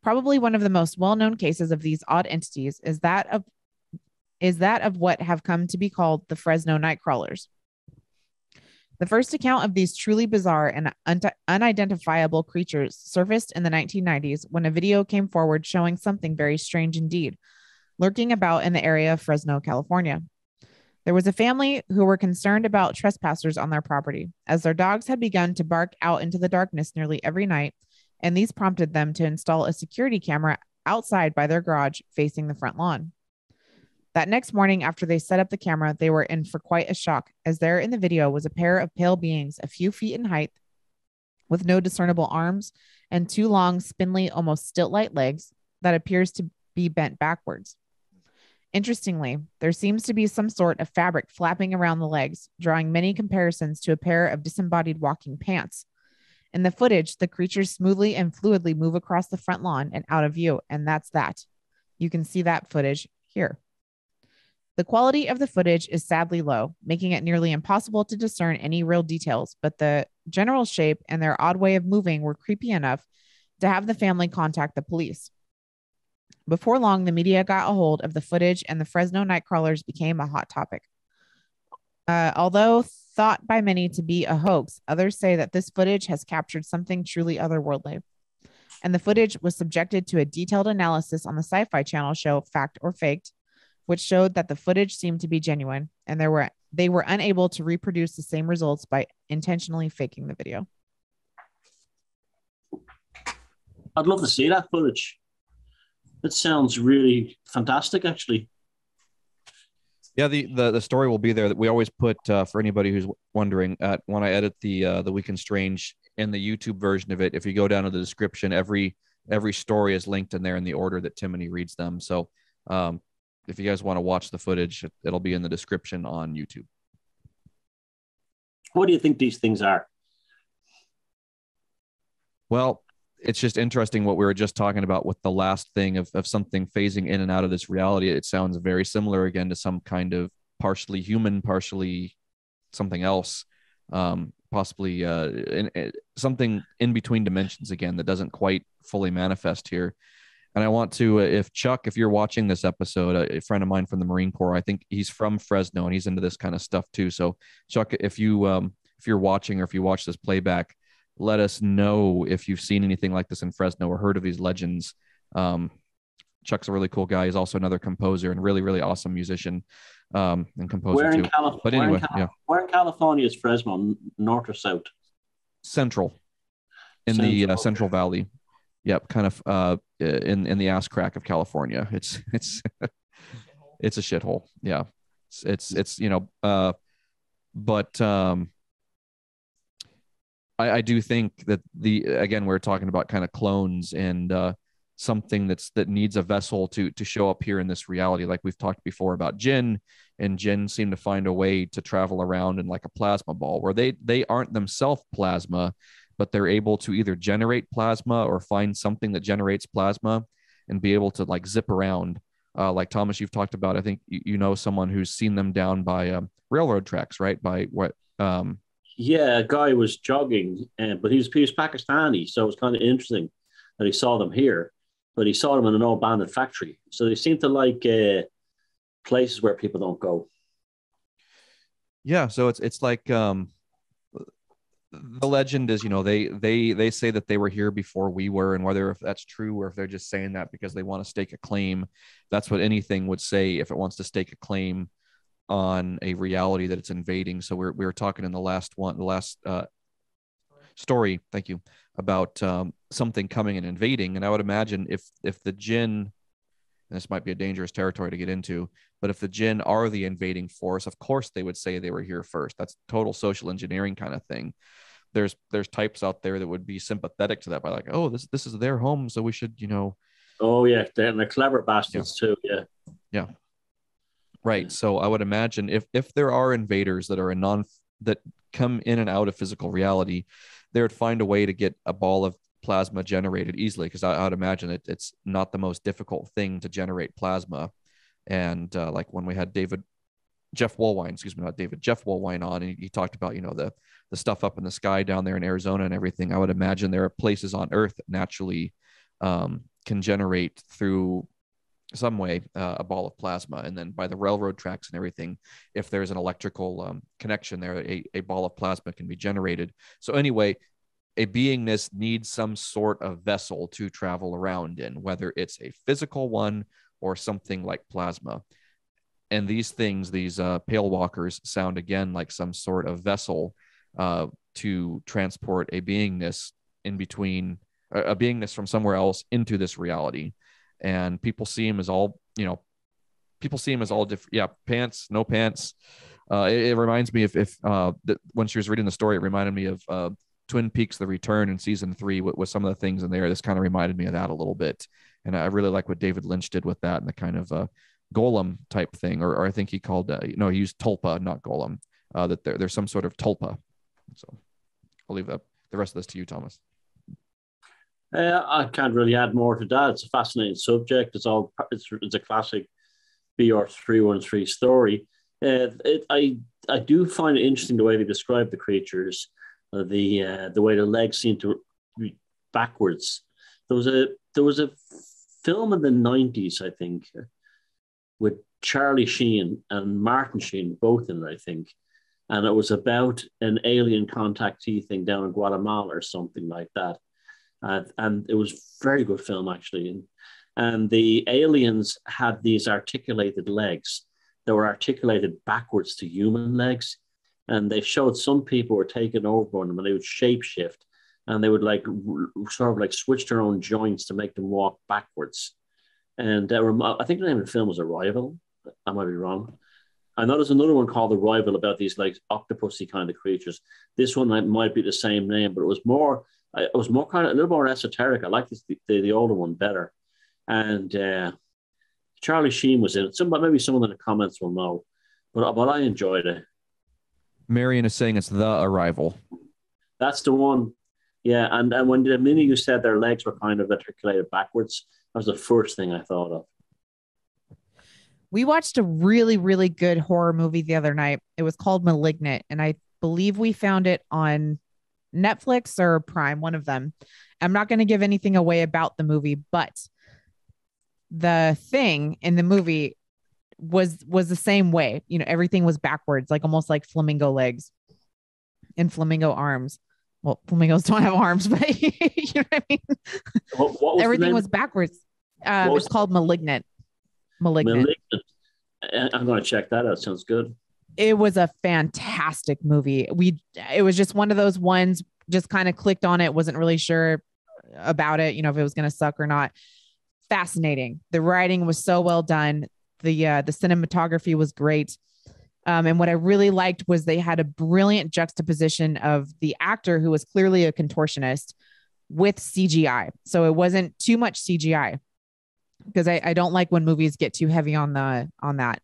Probably one of the most well-known cases of these odd entities is that of what have come to be called the Fresno Nightcrawlers. The first account of these truly bizarre and unidentifiable creatures surfaced in the 1990s when a video came forward showing something very strange indeed, lurking about in the area of Fresno, California. There was a family who were concerned about trespassers on their property, as their dogs had begun to bark out into the darkness nearly every night, and these prompted them to install a security camera outside by their garage facing the front lawn. That next morning, after they set up the camera, they were in for quite a shock, as there in the video was a pair of pale beings a few feet in height, with no discernible arms and two long, spindly, almost stilt-like legs that appears to be bent backwards. Interestingly, there seems to be some sort of fabric flapping around the legs, drawing many comparisons to a pair of disembodied walking pants. In the footage, the creatures smoothly and fluidly move across the front lawn and out of view, and that's that. You can see that footage here. The quality of the footage is sadly low, making it nearly impossible to discern any real details, but the general shape and their odd way of moving were creepy enough to have the family contact the police. Before long, the media got a hold of the footage and the Fresno Nightcrawlers became a hot topic. Although thought by many to be a hoax, others say that this footage has captured something truly otherworldly. And the footage was subjected to a detailed analysis on the Sci-Fi Channel show Fact or Faked, which showed that the footage seemed to be genuine, and they were unable to reproduce the same results by intentionally faking the video. I'd love to see that footage. It sounds really fantastic, actually. Yeah, the story will be there. That we always put for anybody who's wondering. When I edit the Week in Strange in the YouTube version of it, if you go down to the description, every story is linked in there in the order that Timony reads them. So if you guys want to watch the footage, it'll be in the description on YouTube. What do you think these things are? Well, it's just interesting what we were just talking about with the last thing of something phasing in and out of this reality. It sounds very similar again to some kind of partially human, partially something else, possibly something in between dimensions again that doesn't quite fully manifest here. And I want to, if you're watching this episode, a friend of mine from the Marine Corps, I think he's from Fresno and he's into this kind of stuff too. So Chuck, if you're watching or if you watch this playback, let us know if you've seen anything like this in Fresno or heard of these legends. Chuck's a really cool guy. He's also another composer and really, really awesome musician and composer too. But anyway, where in California is Fresno, north or south? Central, in the Central Valley. Yep, kind of in the ass crack of California. It's it's a shithole. Yeah, it's but I do think that again we're talking about kind of clones and something that needs a vessel to show up here in this reality. Like we've talked before about Jinn, and Jinn seem to find a way to travel around in like a plasma ball where they aren't themselves plasma, but they're able to either generate plasma or find something that generates plasma and be able to like zip around. Like Thomas, you've talked about, I think you know someone who's seen them down by railroad tracks, right? By what? Yeah, a guy was jogging, but he was Pakistani, so it was kind of interesting that he saw them here, but he saw them in an old abandoned factory. So they seem to like places where people don't go. Yeah, so it's like the legend is, they say that they were here before we were, and whether if that's true or if they're just saying that because they want to stake a claim, that's what anything would say if it wants to stake a claim on a reality that it's invading. So we were talking in the last story, thank you, about something coming and invading. And I would imagine if the Jinn, and this might be a dangerous territory to get into, but if the Jinn are the invading force, of course they would say they were here first. That's total social engineering kind of thing. There's types out there that would be sympathetic to that by like, oh, this is their home, so we should, Oh yeah, they're clever bastards too. Yeah. Yeah. Right. So I would imagine if there are invaders that are that come in and out of physical reality, they would find a way to get a ball of plasma generated easily, because I would imagine it's not the most difficult thing to generate plasma. And like when we had Jeff Woolwine on, and he talked about, the stuff up in the sky down there in Arizona and everything. I would imagine there are places on Earth that naturally can generate through some way, a ball of plasma. And then by the railroad tracks and everything, if there's an electrical connection there, a ball of plasma can be generated. So anyway, a beingness needs some sort of vessel to travel around in, whether it's a physical one or something like plasma. And these things, these pale walkers, sound again like some sort of vessel to transport a beingness in between, a beingness from somewhere else into this reality. And people see him as all, people see him as all different. Yeah, pants, no pants. It reminds me when she was reading the story, it reminded me of Twin Peaks: The Return in season 3 with some of the things in there. This kind of reminded me of that a little bit. And I really like what David Lynch did with that and the kind of golem type thing, or I think he called, he used tulpa, not golem, that there's some sort of tulpa. So I'll leave the rest of this to you, Thomas. I can't really add more to that. It's a fascinating subject. It's a classic BR313 story. I do find it interesting the way they describe the creatures, the way the legs seem to be backwards. There was a film in the 90s, I think, with Charlie Sheen and Martin Sheen, both in it, I think. And it was about an alien contactee thing down in Guatemala or something like that. And it was a very good film, actually. And the aliens had these articulated legs that were articulated backwards to human legs. And they showed some people were taken over on them and they would shapeshift and they would sort of switch their own joints to make them walk backwards. And I think the name of the film was Arrival. I might be wrong. I know there's another one called Arrival about these octopusy kind of creatures. This one might be the same name, but it was more kind of a little more esoteric. I like the older one better. And Charlie Sheen was in it. Maybe someone in the comments will know, but I enjoyed it. Marion is saying it's The Arrival. That's the one. Yeah, and when the minute you said their legs were kind of articulated backwards, that was the first thing I thought of. We watched a really, really good horror movie the other night. It was called Malignant, and I believe we found it on Netflix or Prime, one of them. I'm not going to give anything away about the movie, but the thing in the movie was the same way. Everything was backwards, almost like flamingo legs and flamingo arms. Well, flamingos don't have arms, but you know what I mean? What everything was backwards. It's called Malignant. Malignant. I'm going to check that out. Sounds good. It was a fantastic movie. It was just one of those ones, just kind of clicked on it. Wasn't really sure about it, if it was going to suck or not. Fascinating. The writing was so well done. The cinematography was great. And what I really liked was they had a brilliant juxtaposition of the actor who was clearly a contortionist with CGI. So it wasn't too much CGI, because I don't like when movies get too heavy on that.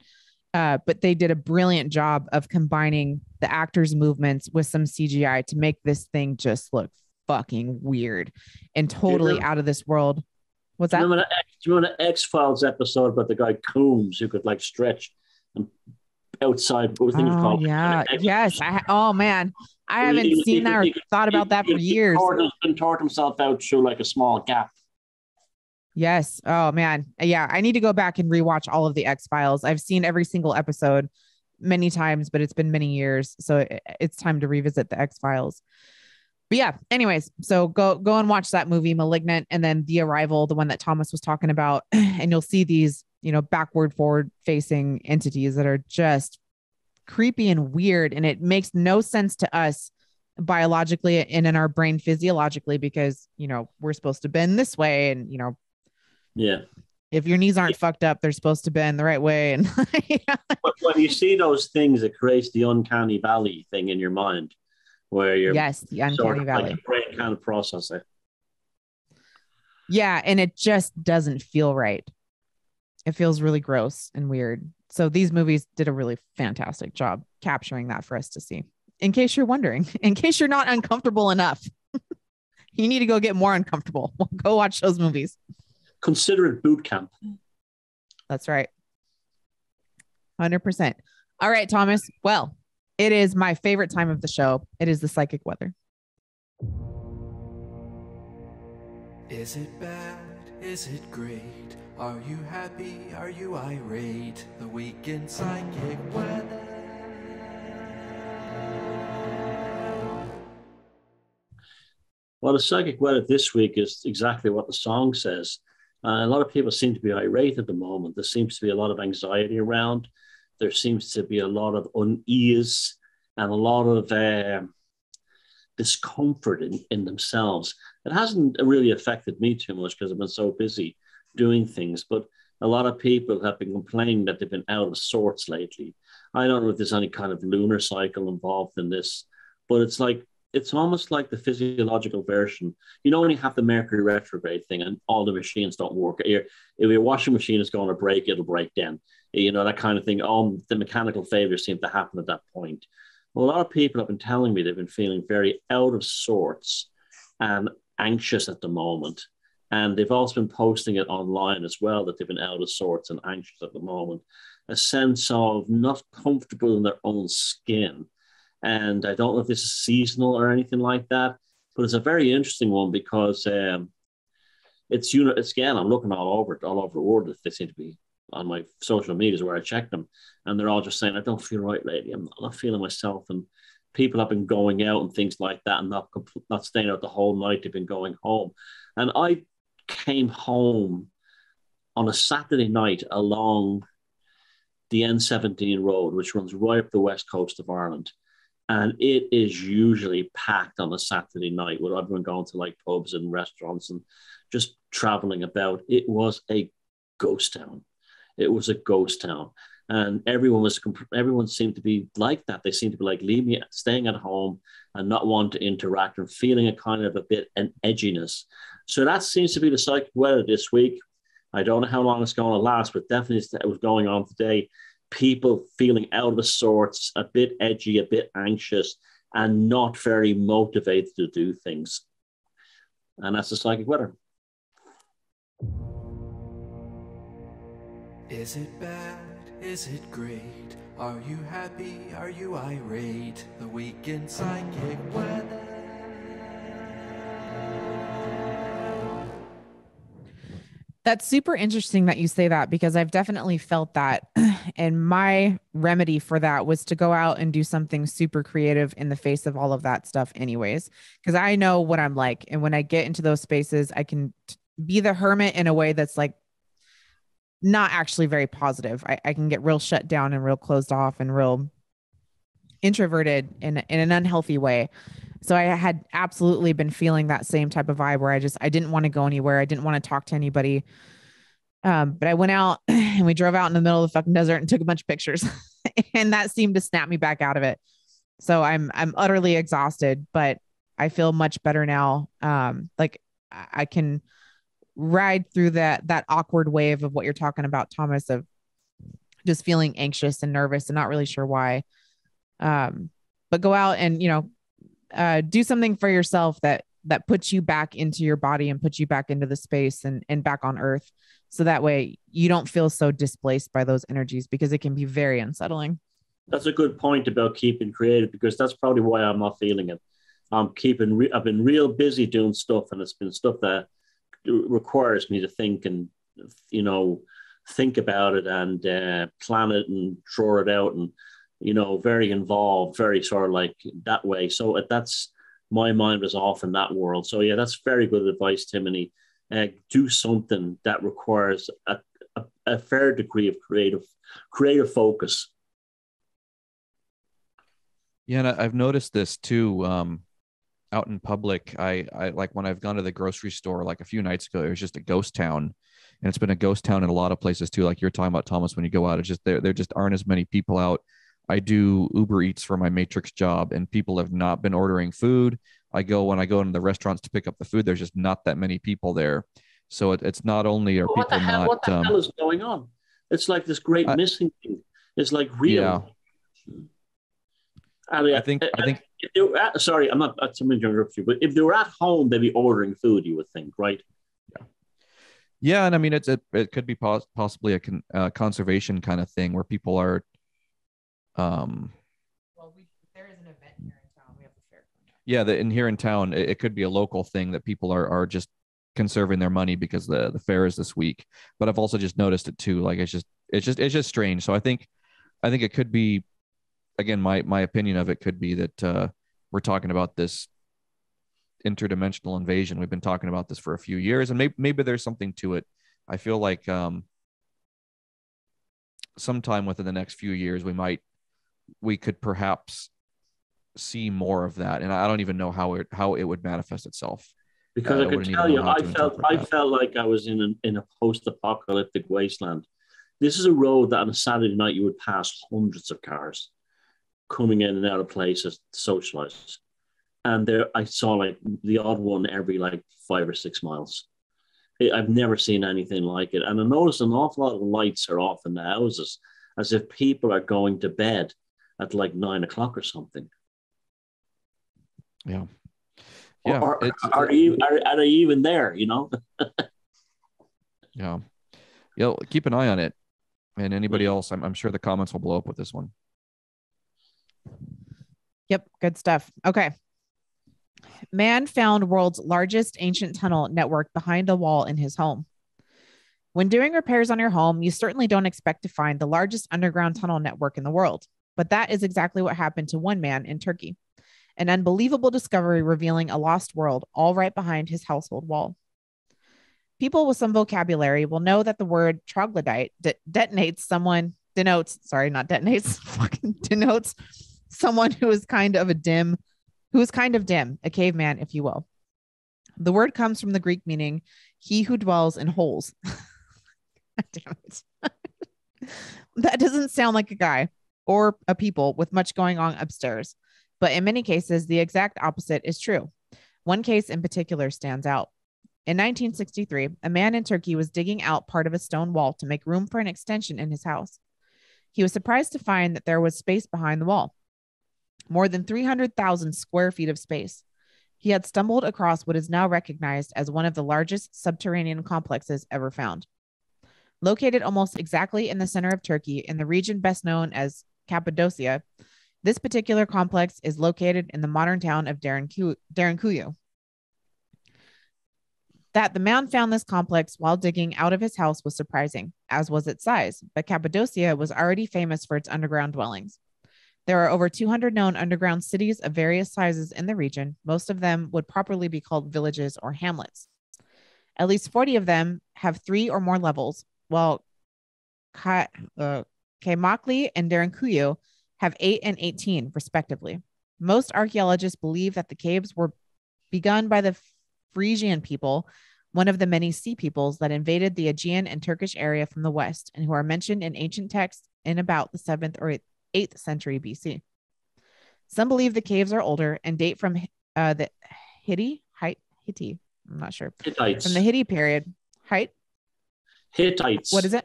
But they did a brilliant job of combining the actors' movements with some CGI to make this thing just look fucking weird and totally out of this world. What's that? Do you remember the X-Files episode about the guy Coombs who could stretch and outside? What was it called? Yeah. Yes. Oh man, I haven't seen that or thought about that for years. Contort himself out through a small gap. Yes. Oh man. Yeah. I need to go back and rewatch all of the X-Files. I've seen every single episode many times, but it's been many years. So it's time to revisit the X-Files. But yeah, anyways, so go and watch that movie Malignant, and then The Arrival, the one that Thomas was talking about. And you'll see these, forward facing entities that are just creepy and weird. And it makes no sense to us biologically and in our brain physiologically, because, we're supposed to bend this way. And, yeah, if your knees aren't fucked up, they're supposed to bend the right way. And But when you see those things, it creates the uncanny valley thing in your mind, where you're the uncanny valley. Your brain kind of process it. Yeah, and it just doesn't feel right. It feels really gross and weird. So these movies did a really fantastic job capturing that for us to see. In case you're wondering, in case you're not uncomfortable enough, you need to go get more uncomfortable. Go watch those movies. Consider it boot camp. That's right. 100%. All right, Thomas. Well, it is my favorite time of the show. It is the psychic weather. Is it bad? Is it great? Are you happy? Are you irate? The week in psychic weather. Well, the psychic weather this week is exactly what the song says. A lot of people seem to be irate at the moment. There seems to be a lot of anxiety around. There seems to be a lot of unease and a lot of discomfort in themselves. It hasn't really affected me too much because I've been so busy doing things, but a lot of people have been complaining that they've been out of sorts lately. I don't know if there's any kind of lunar cycle involved in this, but it's almost like the physiological version. You know, when you have the Mercury retrograde thing and all the machines don't work, if your washing machine is going to break, it'll break then. You know, that kind of thing. All the mechanical failures seem to happen at that point. Well, a lot of people have been telling me they've been feeling very out of sorts and anxious at the moment. And they've also been posting it online as well, that they've been out of sorts and anxious at the moment. A sense of not comfortable in their own skin. And I don't know if this is seasonal or anything like that, but it's a very interesting one because it's again, I'm looking all over the world. They seem to be on my social medias where I check them, and they're all just saying, I don't feel right lately. I'm not feeling myself. And people have been going out and things like that and not staying out the whole night. They've been going home. And I came home on a Saturday night along the N17 road, which runs right up the west coast of Ireland. And it is usually packed on a Saturday night with everyone going to like pubs and restaurants and just traveling about. It was a ghost town. It was a ghost town. And everyone seemed to be like that. They seemed to be like, leave me, staying at home and not want to interact and feeling a kind of a bit an edginess. So that seems to be the psychic weather this week. I don't know how long it's going to last, but definitely it was going on today. People feeling out of sorts, a bit edgy, a bit anxious, and not very motivated to do things. And that's the psychic weather. Is it bad? Is it great? Are you happy? Are you irate? The week in psychic weather. That's super interesting that you say that, because I've definitely felt that. And my remedy for that was to go out and do something super creative in the face of all of that stuff anyways, because I know what I'm like. And when I get into those spaces, I can be the hermit in a way that's like not actually very positive. I can get real shut down and real closed off and real introverted in an unhealthy way. So I had absolutely been feeling that same type of vibe where I didn't want to go anywhere. I didn't want to talk to anybody. But I went out and we drove out in the middle of the fucking desert and took a bunch of pictures and that seemed to snap me back out of it. So I'm utterly exhausted, but I feel much better now. Like I can ride through that awkward wave of what you're talking about, Thomas, of just feeling anxious and nervous and not really sure why. But go out and, do something for yourself that puts you back into your body and puts you back into the space and back on earth. So that way you don't feel so displaced by those energies, because it can be very unsettling. That's a good point about keeping creative, because that's probably why I'm not feeling it. I've been real busy doing stuff, and it's been stuff that requires me to think and, think about it and plan it and draw it out and, very involved, very sort of like that way. So that's, my mind was off in that world. So yeah, that's very good advice, Timothy. Do something that requires a fair degree of creative focus. Yeah, and I've noticed this too. Out in public, I like when I've gone to the grocery store like a few nights ago, it was just a ghost town, and it's been a ghost town in a lot of places too. Like you're talking about, Thomas, when you go out, it's just there just aren't as many people out. I do Uber Eats for my Matrix job, and people have not been ordering food. When I go into the restaurants to pick up the food, there's just not that many people there. So it's not only are people not. What the hell is going on? It's like this great missing thing. It's like real. Yeah. I think. If they were sorry, I'm not. Something to interrupt you, but if they were at home, they'd be ordering food. You would think, right? Yeah. Yeah, and I mean, it could be possibly a conservation kind of thing where people are. There is an event here in town. We have the fair. Yeah, here in town, it could be a local thing that people are just conserving their money because the fair is this week. But I've also just noticed it too. Like it's just strange. So I think it could be, again, my opinion of it could be that we're talking about this interdimensional invasion. We've been talking about this for a few years, and maybe there's something to it. I feel like sometime within the next few years, we could perhaps see more of that. And I don't even know how it would manifest itself. Because I can tell you, I felt like I was in a post-apocalyptic wasteland. This is a road that on a Saturday night you would pass hundreds of cars coming in and out of places to socialize. And there I saw like the odd one every like 5 or 6 miles. I've never seen anything like it. And I noticed an awful lot of lights are off in the houses, as if people are going to bed at like 9 o'clock or something. Yeah. Yeah. Are they even there, you know? Yeah. Yeah. Keep an eye on it. And anybody else, I'm sure the comments will blow up with this one. Yep. Good stuff. Okay. Man found world's largest ancient tunnel network behind a wall in his home. When doing repairs on your home, you certainly don't expect to find the largest underground tunnel network in the world. But that is exactly what happened to one man in Turkey. An unbelievable discovery revealing a lost world all right behind his household wall. People with some vocabulary will know that the word troglodyte denotes someone who is kind of dim, a caveman, if you will. The word comes from the Greek meaning he who dwells in holes. Damn it. That doesn't sound like a guy or a people with much going on upstairs. But in many cases, the exact opposite is true. One case in particular stands out. In 1963, a man in Turkey was digging out part of a stone wall to make room for an extension in his house. He was surprised to find that there was space behind the wall, more than 300,000 square feet of space. He had stumbled across what is now recognized as one of the largest subterranean complexes ever found. Located almost exactly in the center of Turkey, in the region best known as Cappadocia, this particular complex is located in the modern town of Derinkuyu. That the man found this complex while digging out of his house was surprising, as was its size, but Cappadocia was already famous for its underground dwellings. There are over 200 known underground cities of various sizes in the region. Most of them would properly be called villages or hamlets. At least 40 of them have 3 or more levels, while Kaymakli and Derinkuyu have 8 and 18, respectively. Most archaeologists believe that the caves were begun by the Frisian people, one of the many sea peoples that invaded the Aegean and Turkish area from the west, and who are mentioned in ancient texts in about the 7th or 8th century BC. Some believe the caves are older and date from the Hittite. I'm not sure. Hittites. From the Hittite period. Hittites. What is it?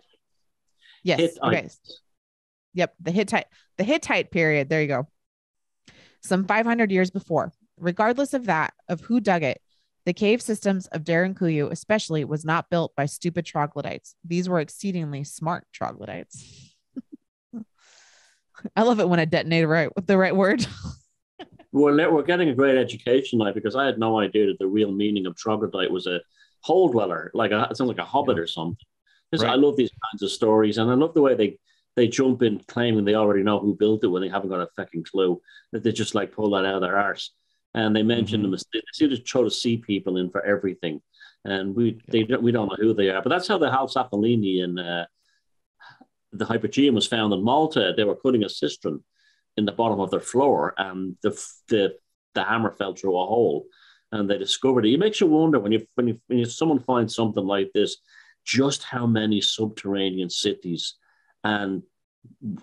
Yes. Hittites. Okay. Yep. The Hittite period. There you go. Some 500 years before. Regardless of who dug it, the cave systems of Derinkuyu especially was not built by stupid troglodytes. These were exceedingly smart troglodytes. I love it when I detonate right with the right word. We're getting a great education now, because I had no idea that the real meaning of troglodyte was a hole dweller, it sounds like a hobbit or something. Right. I love these kinds of stories, and I love the way they jump in claiming they already know who built it when they haven't got a fucking clue, that they just like pull that out of their arse. And they mention them, they seem to try to see people in for everything, and we don't know who they are. But that's how the Hal Zappolini and the Hypogeum was found in Malta. They were cutting a cistern in the bottom of their floor, and the hammer fell through a hole, and they discovered it. It makes you wonder when someone finds something like this, just how many subterranean cities and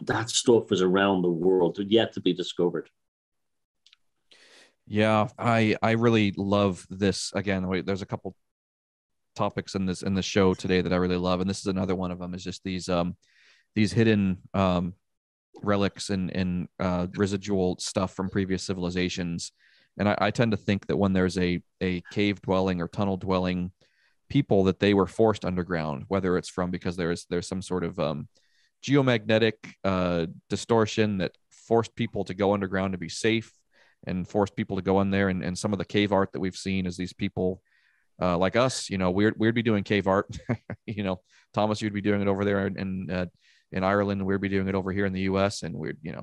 that stuff is around the world yet to be discovered. Yeah, I really love this. Again, there's a couple topics in the show today that I really love, and this is another one of them. Is just these hidden relics and residual stuff from previous civilizations. And I tend to think that when there's a cave dwelling or tunnel dwelling people, that they were forced underground, whether it's because there's some sort of geomagnetic distortion that forced people to go underground to be safe, and forced people to go in there. And some of the cave art that we've seen is these people like us, we'd be doing cave art. Thomas, you'd be doing it over there in Ireland. We'd be doing it over here in the U.S. And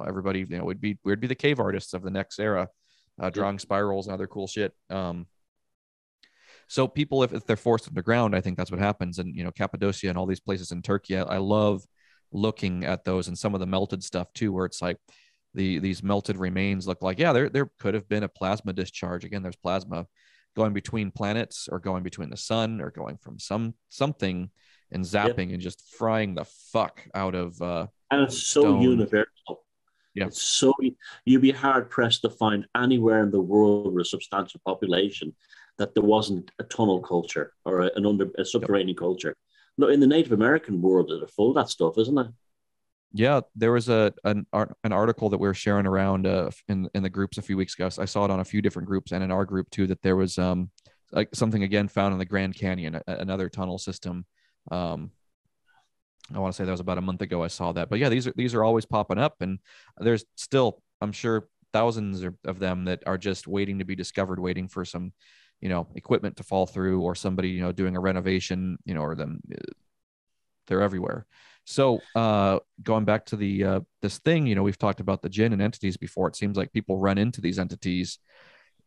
everybody, we'd be the cave artists of the next era, drawing spirals and other cool shit. So people, if they're forced underground, I think that's what happens. And, Cappadocia and all these places in Turkey, I love looking at those, and some of the melted stuff too, where it's like these melted remains look like, there could have been a plasma discharge. Again, there's plasma going between planets, or going between the sun, or going from something and zapping and just frying the fuck out of and it's so stone. Universal. Yeah. It's so, you'd be hard pressed to find anywhere in the world with a substantial population that there wasn't a tunnel culture or a subterranean culture. No, in the Native American world, they're full of that stuff, isn't it? Yeah, there was an article that we were sharing around in the groups a few weeks ago. I saw it on a few different groups and in our group too, that there was like something again found in the Grand Canyon, another tunnel system. I want to say that was about a month ago I saw that. But yeah, these are always popping up, and there's still, I'm sure, thousands of them that are just waiting to be discovered, waiting for some equipment to fall through, or somebody doing a renovation, or them. They're everywhere. So going back to the this thing, we've talked about the jinn and entities before. It seems like people run into these entities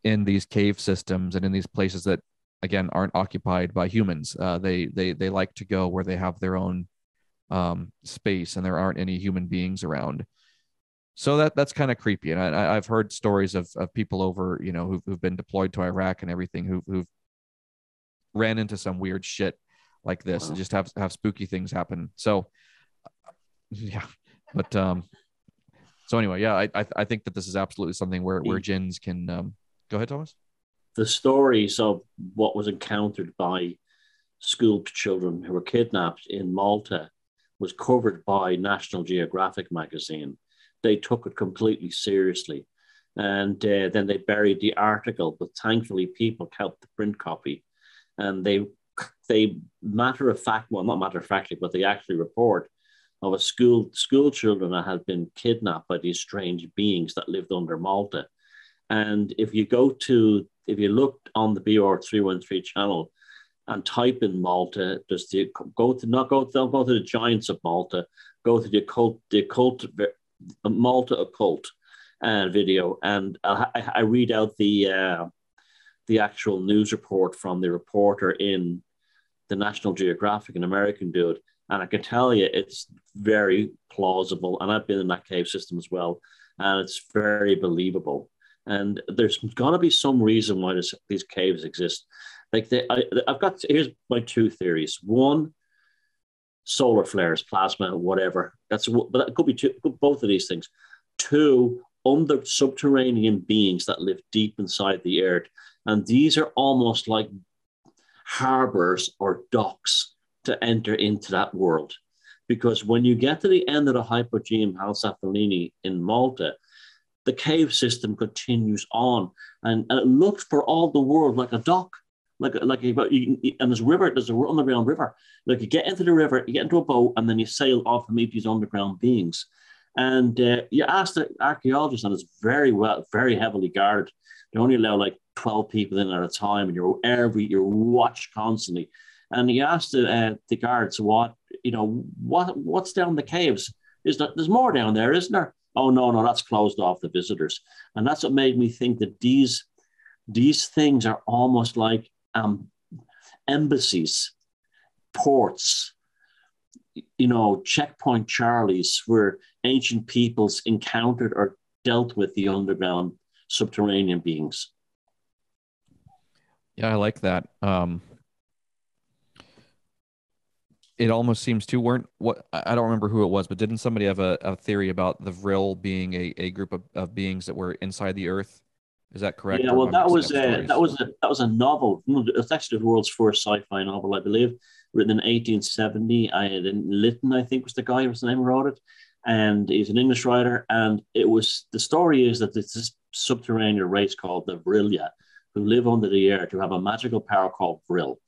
in these cave systems and in these places that, again, aren't occupied by humans. They like to go where they have their own space and there aren't any human beings around. So that's kind of creepy. And I've heard stories of people over, who've been deployed to Iraq and everything, who've ran into some weird shit like this. Wow. And just have spooky things happen. So yeah, but so anyway, yeah, I think that this is absolutely something where jinns can go ahead, Thomas. The stories of what was encountered by school children who were kidnapped in Malta was covered by National Geographic magazine. They took it completely seriously, and then they buried the article. But thankfully, people kept the print copy, and they matter of fact, well, not matter of factly, but they actually report of a school children that had been kidnapped by these strange beings that lived under Malta. And if you look on the BR313 channel and type in Malta, don't go to the giants of Malta, go to the occult Malta occult video, and I read out the actual news report from the reporter in the National Geographic, an American dude. And I can tell you, it's very plausible. And I've been in that cave system as well. And it's very believable. And there's got to be some reason why these caves exist. Like here's my two theories. One, solar flares, plasma, whatever. But it could be both of these things. Two, under subterranean beings that live deep inside the earth. And these are almost like harbors or docks to enter into that world. Because when you get to the end of the Hypogeum Halsaphelini in Malta, the cave system continues on, and it looks for all the world like a dock, and there's an underground river. Like you get into the river, you get into a boat, and then you sail off and meet these underground beings. And you ask the archaeologists, and it's very heavily guarded. They only allow like 12 people in at a time, and you're watched constantly. And you ask the guards what's down the caves? There's more down there, isn't there? Oh no, that's closed off to visitors. And that's what made me think that these things are almost like embassies, ports, checkpoint Charlies, where ancient peoples encountered or dealt with the underground subterranean beings. Yeah, I like that. It almost seems to I don't remember who it was, but didn't somebody have a theory about the Vril being a group of beings that were inside the earth? Is that correct? Yeah, well, that was a novel. It's actually the world's first sci-fi novel, I believe, written in 1870. Lytton, I think, was the guy whose name who wrote it, and he's an English writer. And the story is that there's this subterranean race called the Vrilia, who live under the earth, who have a magical power called Vril.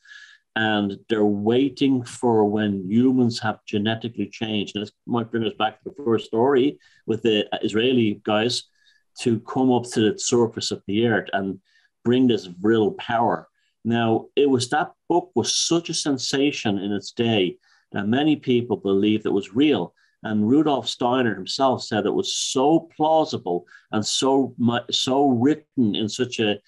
And they're waiting for when humans have genetically changed. And this might bring us back to the first story with the Israeli guys to come up to the surface of the earth and bring this Vril power Now, that book was such a sensation in its day that many people believed it was real. And Rudolf Steiner himself said it was so plausible and so written in such a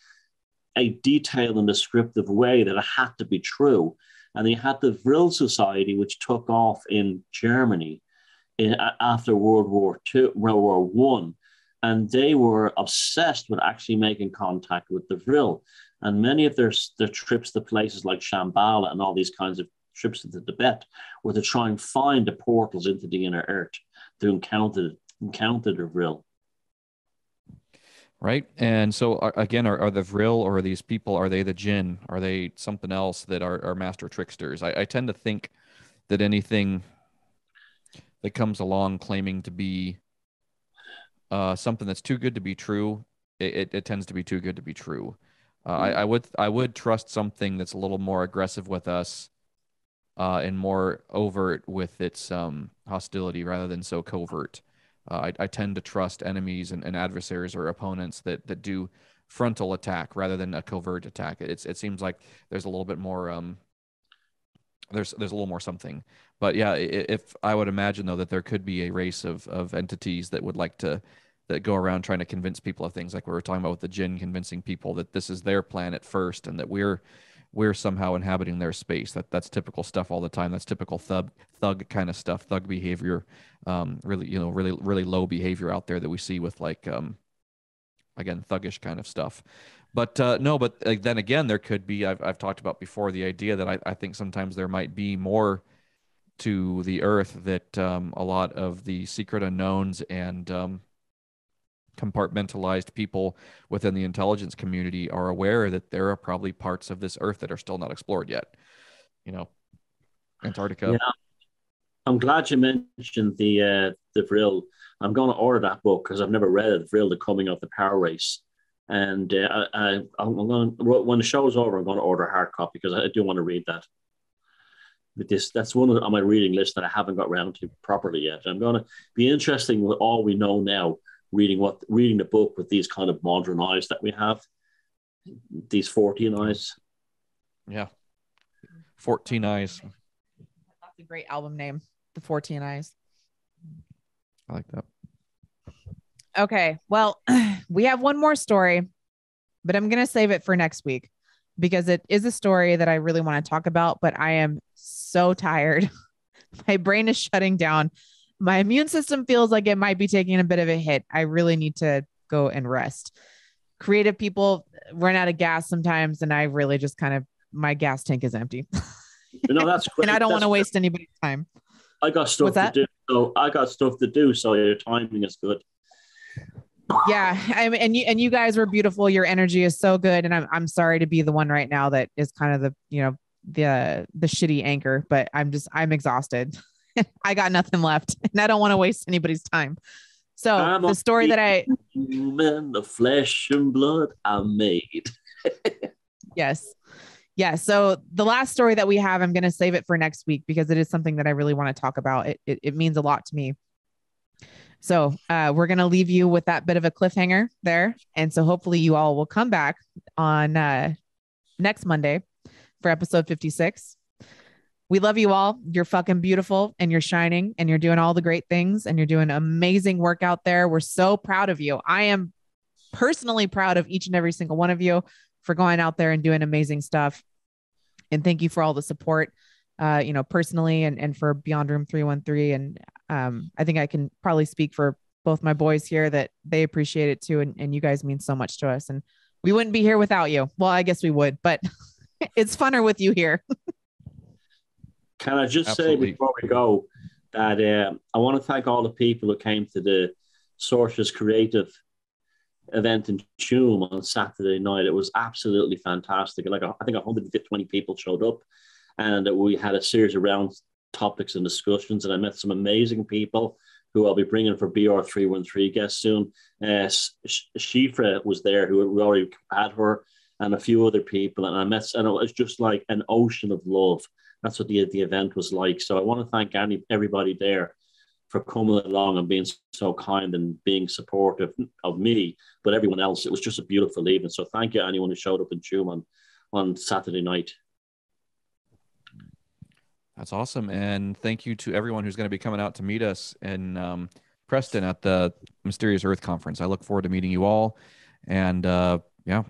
detailed and descriptive way that it had to be true. And he had the Vril Society, which took off in Germany after World War One, and they were obsessed with actually making contact with the Vril. And many of their trips to places like Shambhala and all these kinds of trips into Tibet were to try and find the portals into the inner earth to encounter the Vril. Right. And so again, are the Vril, or are these people, are they the jinn? Are they something else that are master tricksters? I tend to think that anything that comes along claiming to be something that's too good to be true, it tends to be too good to be true. I would trust something that's a little more aggressive with us and more overt with its hostility rather than so covert. I tend to trust enemies and adversaries or opponents that do frontal attack rather than a covert attack. It seems like there's a little bit more there's a little more something. But yeah, if I would imagine though that there could be a race of entities that would like to that go around trying to convince people of things, like we were talking about with the jinn, convincing people that this is their planet first and that we're somehow inhabiting their space. That's typical stuff all the time. That's typical thug kind of stuff, thug behavior, really low behavior out there that we see with like, again, thuggish kind of stuff. But no, but then again, there could be, I've talked about before, the idea that I think sometimes there might be more to the earth that a lot of the secret unknowns and compartmentalized people within the intelligence community are aware that there are probably parts of this earth that are still not explored yet. Antarctica. Yeah, I'm glad you mentioned the Vril. I'm going to order that book because I've never read it. Vril, the Coming of the Power Race, and I'm going to, when the show's over, I'm going to order a hard copy because I do want to read that. But that's one on my reading list that I haven't got around to properly yet. I'm going to be interesting with all we know now. Reading the book with these kind of modern eyes that we have, these 14 eyes. Yeah, 14 eyes. That's a great album name, The 14 Eyes. I like that. Okay, well, we have one more story, but I'm going to save it for next week because it is a story that I really want to talk about, but I am so tired. My brain is shutting down. My immune system feels like it might be taking a bit of a hit. I really need to go and rest. Creative people run out of gas sometimes, and I really just my gas tank is empty. That's great. And I don't want to waste anybody's time. I got stuff to do, so your timing is good. Yeah, and you guys were beautiful. Your energy is so good, and I'm sorry to be the one right now that is kind of the shitty anchor, but I'm exhausted. I got nothing left, and I don't want to waste anybody's time. So the story that human, the flesh and blood are made. Yes. Yeah. So the last story that we have, I'm going to save it for next week because it is something that I really want to talk about. It means a lot to me. So we're going to leave you with that bit of a cliffhanger there. And so hopefully you all will come back on next Monday for episode 56. We love you all. You're fucking beautiful and you're shining and you're doing all the great things and you're doing amazing work out there. We're so proud of you. I am personally proud of each and every single one of you for going out there and doing amazing stuff. And thank you for all the support, personally and for Beyond Room 313. And I think I can probably speak for both my boys here that they appreciate it too. And you guys mean so much to us. And we wouldn't be here without you. Well, I guess we would, but it's funner with you here. Can I just Absolutely. say before we go that I want to thank all the people who came to the Sorcerer's Creative event in Tuam on Saturday night. It was absolutely fantastic. I think 120 people showed up, and we had a series of round topics and discussions, and I met some amazing people who I'll be bringing for BR313 guests soon. Shifra was there, who we already had her, and a few other people, and it was just like an ocean of love. That's what the event was like. So I want to thank everybody there for coming along and being so kind and being supportive of me, but everyone else. It was just a beautiful evening. So thank you, anyone who showed up in Tuam on Saturday night. That's awesome. And thank you to everyone who's going to be coming out to meet us in Preston at the Mysterious Earth Conference. I look forward to meeting you all. And yeah.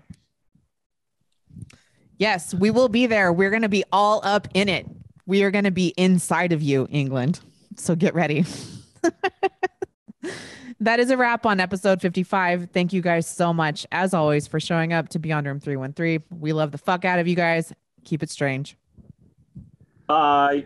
Yes, we will be there. We're going to be all up in it. We are going to be inside of you, England. So get ready. That is a wrap on episode 55. Thank you guys so much, as always, for showing up to Beyond Room 313. We love the fuck out of you guys. Keep it strange. Bye.